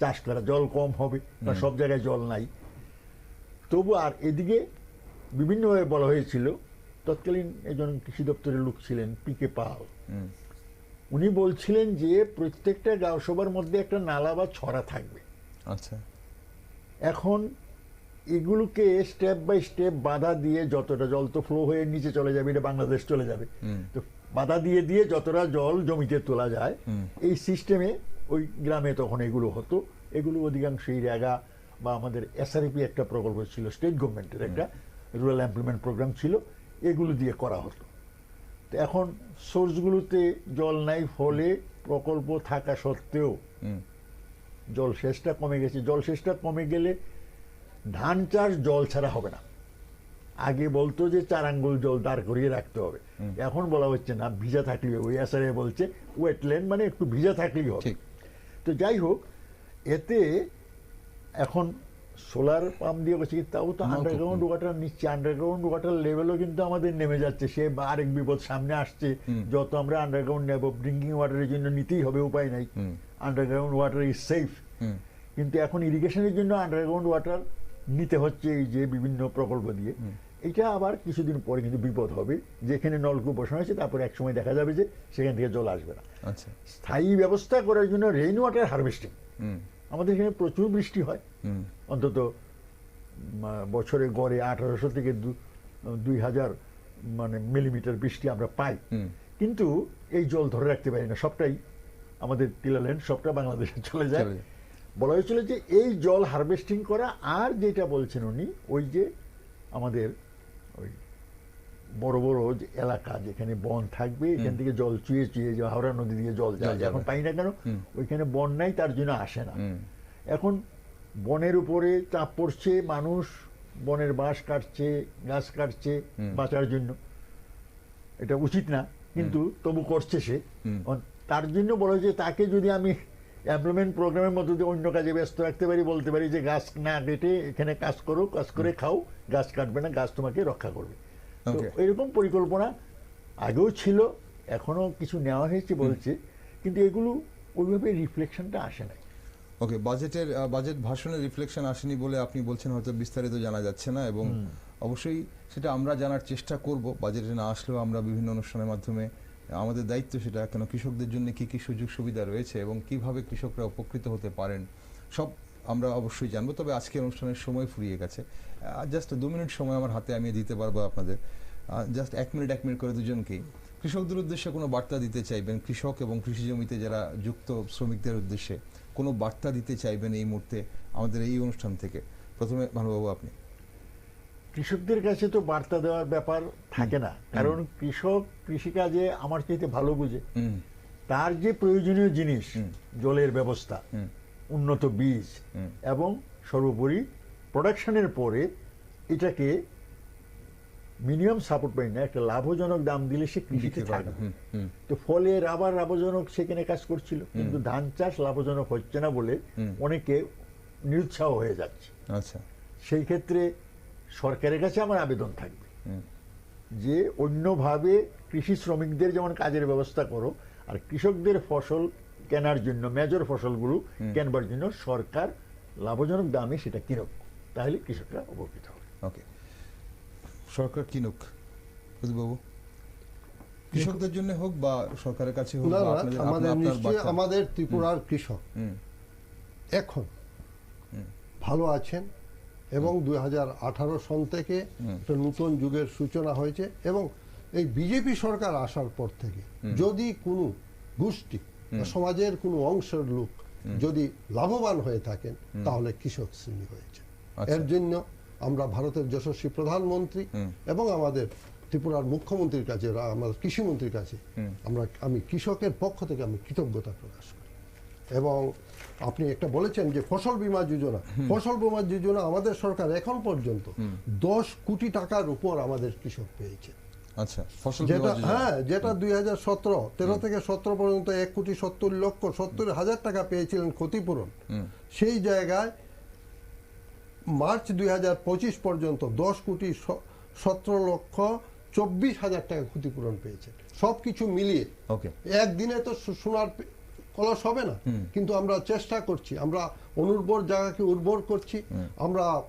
চাষ করা। জল কম হবে, কারণ সব জায়গায় জল নাই। তবু আর এদিকে বিভিন্নভাবে বলা হয়েছিল, তৎকালীন একজন কৃষি দপ্তরের লোক ছিলেন পিকে পাল, উনি বলছিলেন যে প্রত্যেকটা গাঁও সভার মধ্যে একটা নালা বা ছড়া থাকবে। আচ্ছা, এখন এগুলোকে স্টেপ বাই স্টেপ বাধা দিয়ে, যতটা জল তো ফ্লো হয়ে নিচে চলে যাবে, এটা বাংলাদেশ চলে যাবে, তো বাধা দিয়ে দিয়ে যতটা জল জমিতে তোলা যায়, এই সিস্টেমে ওই গ্রামে তখন এগুলো হতো। এগুলো অধিকাংশই রেগা বা আমাদের এসআরপি একটা প্রকল্প ছিল, স্টেট গভর্নমেন্টের একটা রুরাল এমপ্লয়মেন্ট প্রোগ্রাম ছিল, এগুলো দিয়ে করা হতো। তো এখন সোর্সগুলোতে জল নাই, ফলে প্রকল্প থাকা সত্ত্বেও জলসেচটা কমে গেছে। জলসেচটা কমে গেলে ধান চাষ জল ছাড়া হবে না। আগে বলতো যে 4 আঙ্গুল জল দাঁড় করিয়ে রাখতে হবে, এখন বলা হচ্ছে না, ভিজা থাকলে, ওই এসআরএ বলছে ওয়েটল্যান্ড মানে একটু ভিজা থাকলেই হবে। তো যাই হোক, এতে এখন সোলার পাম্প দিয়ে বলছে, তাও তো আন্ডারগ্রাউন্ড ওয়াটার নিচ্ছে, আন্ডারগ্রাউন্ড ওয়াটার লেভেলও কিন্তু আমাদের নেমে যাচ্ছে। সে আরেক বিপদ সামনে আসছে, যত আমরা আন্ডারগ্রাউন্ড নেব, ড্রিঙ্কিং ওয়াটারের জন্য নিতেই হবে, উপায় নাই। আন্ডারগ্রাউন্ড ওয়াটার ইজ সেফ, কিন্তু এখন ইরিগেশনের জন্য আন্ডারগ্রাউন্ড ওয়াটার নিতে হচ্ছে এই যে বিভিন্ন প্রকল্প দিয়ে। এটা আবার কিছুদিন পরে কিন্তু বিপদ হবে, যেখানে নলকূপ বসানো হয়েছে তারপরে এক সময় দেখা যাবে যে সেখান থেকে জল আসবে না। স্থায়ী ব্যবস্থা করার জন্য রেইন ওয়াটার হারভেস্টিং, আমাদের এখানে প্রচুর বৃষ্টি হয়, অন্তত বছরে গড়ে 1800 থেকে 2000 মানে মিলিমিটার বৃষ্টি আমরা পাই, কিন্তু এই জল ধরে রাখতে পারি না, সবটাই আমাদের টিলাল্যান্ড, সবটা বাংলাদেশে চলে যায়। বলা হয়েছিল যে এই জল হারভেস্টিং করা, আর যেটা বলছেন উনি, ওই যে আমাদের ওই বড় বড় যে এলাকা যেখানে বন থাকবে, এখান থেকে জল চুয়ে চুয়ে, যে হাওড়া নদী দিয়ে জল যায়, এখন পাই না কেন, ওইখানে বন নাই, তার জন্য আসে না। এখন বনের উপরে চাপ পড়ছে, মানুষ বনের বাঁশ কাটছে, গাছ কাটছে বাঁচার জন্য, এটা উচিত না, কিন্তু তবু করছে সে। তার জন্য বলা হয়েছে তাকে যদি আমি এমপ্লয়মেন্ট প্রোগ্রামের মধ্যে দিয়ে অন্য কাজে ব্যস্ত রাখতে পারি, বলতে পারি যে গাছ না কেটে এখানে কাজ করো, কাজ করে খাও, গাছ কাটবে না, গাছ তোমাকে রক্ষা করবে। তো এরকম পরিকল্পনা আগেও ছিল, এখনো কিছু নেওয়া হয়েছে বলছে, কিন্তু এগুলো ওইভাবে রিফ্লেকশনটা আসে না। ওকে, বাজেট ভাষণের রিফ্লেকশন আসেনি বলে আপনি বলছেন, হয়তো বিস্তারিত জানা যাচ্ছে না, এবং অবশ্যই সেটা আমরা জানার চেষ্টা করব। বাজেটে না আসলেও আমরা বিভিন্ন অনুষ্ঠানের মাধ্যমে, আমাদের দায়িত্ব সেটা, কেন কৃষকদের জন্য কি কি সুযোগ সুবিধা রয়েছে এবং কিভাবে কৃষকরা উপকৃত হতে পারেন, সব আমরা অবশ্যই জানবো। তবে আজকে অনুষ্ঠানের সময় ফুরিয়ে গেছে, জাস্ট 2 মিনিট সময় আমার হাতে আমি দিতে পারবো আপনাদের, জাস্ট 1 মিনিট করে দুজনকেই। কৃষকদের উদ্দেশ্যে কোনো বার্তা দিতে চাইবেন, কৃষক এবং কৃষি জমিতে যারা যুক্ত শ্রমিকদের উদ্দেশ্যে, কোনো বার্তা দিতে চাইবেন এই মুহূর্তে আমাদের এই অনুষ্ঠান থেকে? প্রথমে ভানুবাবু আপনি। কৃষকদের কাছে তো বার্তা দেওয়ার ব্যাপার থাকে না, কারণ কৃষক কৃষিকাজে আমার চাইতে ভালো বুঝে। তার যে প্রয়োজনীয় জিনিস, জলের ব্যবস্থা, উন্নত বীজ এবং সর্বোপরি প্রোডাকশনের পরে এটাকে মিনিমাম সাপোর্ট পাই না, একটা লাভজনক দাম দিলে সে কৃষিতে থাকবে। তো ফলে রাবার লাভজনক সেখানে কাজ করছিল, কিন্তু ধান চাষ লাভজনক হচ্ছে না বলে অনেকে নিরুৎসাহ হয়ে যাচ্ছে। আচ্ছা, সেই ক্ষেত্রে সরকারের কাছে আমার আবেদন থাকবে যে অন্যভাবে কৃষি শ্রমিকদের যেমন কাজের ব্যবস্থা করো, আর কৃষকদের ফসল কেনার জন্য, মেজর ফসলগুলো কেনবার জন্য সরকার লাভজনক দামে সেটা কিনুক, তাহলে কৃষকরা উপকৃত হবে। ওকে, সরকার কিনুক। প্রদীপবাবু, কৃষকদের জন্য হোক বা সরকারের কাছে হোক, না বা না, আপনাদের- আমাদের আপনার নিশ্চয়ই বার্তা- আমাদের ত্রিপুরার কৃষক এখন ভালো আছেন, এবং 2018 সন থেকে একটা নতুন যুগের সূচনা হয়েছে। এবং এই বিজেপি সরকার আসার পর থেকে যদি কোনো গোষ্ঠী বা সমাজের কোনো অংশের লোক যদি লাভবান হয়ে থাকেন, তাহলে কৃষক শ্রেণী হয়েছে। আচ্ছা। এর জন্য আমরা ভারতের যশস্বী প্রধানমন্ত্রী এবং আমাদের ত্রিপুরার মুখ্যমন্ত্রীর কাছে, আমাদের কৃষিমন্ত্রীর কাছে আমি কৃষকের পক্ষ থেকে আমি কৃতজ্ঞতা প্রকাশ করি। এবং আপনি একটা বলেছেন যে ফসল বীমা যোজনা, ফসল বীমা যোজনা আমাদের সরকার এখন পর্যন্ত 10 কোটি টাকার উপর আমাদের কৃষক পেয়েছে। আচ্ছা, ফসল যেটা বীমা যোজনা। যেটা 2013 থেকে 17 পর্যন্ত 1,70,70,000 টাকা পেয়েছিলেন ক্ষতিপূরণ। সেই জায়গায় মার্চ 2025 পর্যন্ত 10,17,24,000 টাকা ক্ষতিপূরণ পেয়েছেন। সবকিছু মিলিয়ে ওকে, একদিনে তো সোনার কলস হবে না, কিন্তু আমরা চেষ্টা করছি, আমরা অনুর্বর জায়গাকে উর্বর করছি, আমরা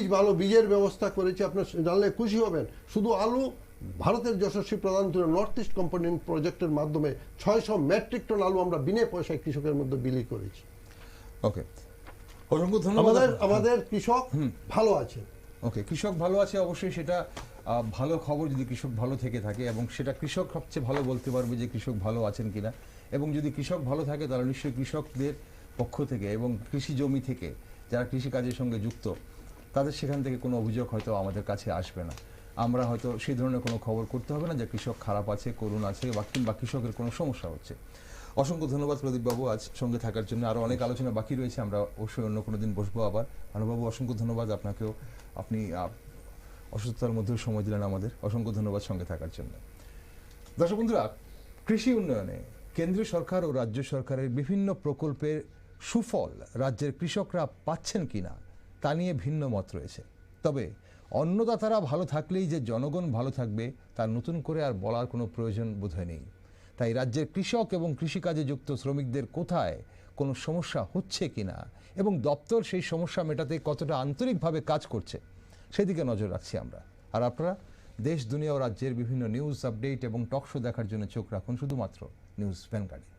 ভালো বীজের ব্যবস্থা করেছি। আপনার জানলে খুশি হবেন, শুধু আলু ভারতের যশস্বী প্রধানমন্ত্রী নর্থ ইস্ট কম্পোনেন্ট প্রজেক্টের মাধ্যমে 600 মেট্রিক টন আলু আমরা বিনা পয়সায় কৃষকের মধ্যে বিলি করেছি। ওকে, অসংখ্য ধন্যবাদ। আমাদের কৃষক ভালো আছে। ওকে, কৃষক ভালো আছে, অবশ্যই সেটা ভালো খবর যদি কৃষক ভালো থেকে থাকে, এবং সেটা কৃষক সবচেয়ে ভালো বলতে পারবে যে কৃষক ভালো আছেন কিনা। এবং যদি কৃষক ভালো থাকে, তাহলে নিশ্চয়ই কৃষকদের পক্ষ থেকে এবং কৃষি জমি থেকে যারা কৃষিকাজের সঙ্গে যুক্ত, তাদের সেখান থেকে কোনো অভিযোগ হয়তো আমাদের কাছে আসবে না। আমরা হয়তো সেই ধরনের কোনো খবর করতে হবে না যে কৃষক খারাপ আছে, করুণ আছে, কিংবা কৃষকের কোনো সমস্যা হচ্ছে। অসংখ্য ধন্যবাদ প্রদীপবাবু আজ সঙ্গে থাকার জন্য। আরও অনেক আলোচনা বাকি রয়েছে, আমরা অবশ্যই অন্য কোনো দিন বসবো আবার। ভানুবাবু, অসংখ্য ধন্যবাদ আপনাকেও, আপনি অসুস্থতার মধ্যেও সময় দিলেন আমাদের। অসংখ্য ধন্যবাদ সঙ্গে থাকার জন্য। দর্শক বন্ধুরা, কৃষি উন্নয়নে কেন্দ্রীয় সরকার ও রাজ্য সরকারের বিভিন্ন প্রকল্পের সুফল রাজ্যের কৃষকরা পাচ্ছেন কিনা তা নিয়ে ভিন্ন মত রয়েছে। তবে অন্নদাতারা ভালো থাকলেই যে জনগণ ভালো থাকবে তা নতুন করে আর বলার কোনো প্রয়োজন বোধহয় নেই। তাই রাজ্যের কৃষক এবং কৃষিকাজে যুক্ত শ্রমিকদের কোথায় কোনো সমস্যা হচ্ছে কিনা এবং দপ্তর সেই সমস্যা মেটাতে কতটা আন্তরিকভাবে কাজ করছে সেদিকে নজর রাখছি আমরা। আর আপনারা দেশ, দুনিয়া ও রাজ্যের বিভিন্ন নিউজ, আপডেট এবং টক শো দেখার জন্য চোখ রাখুন শুধুমাত্র নিউজ ভ্যানগার্ডে।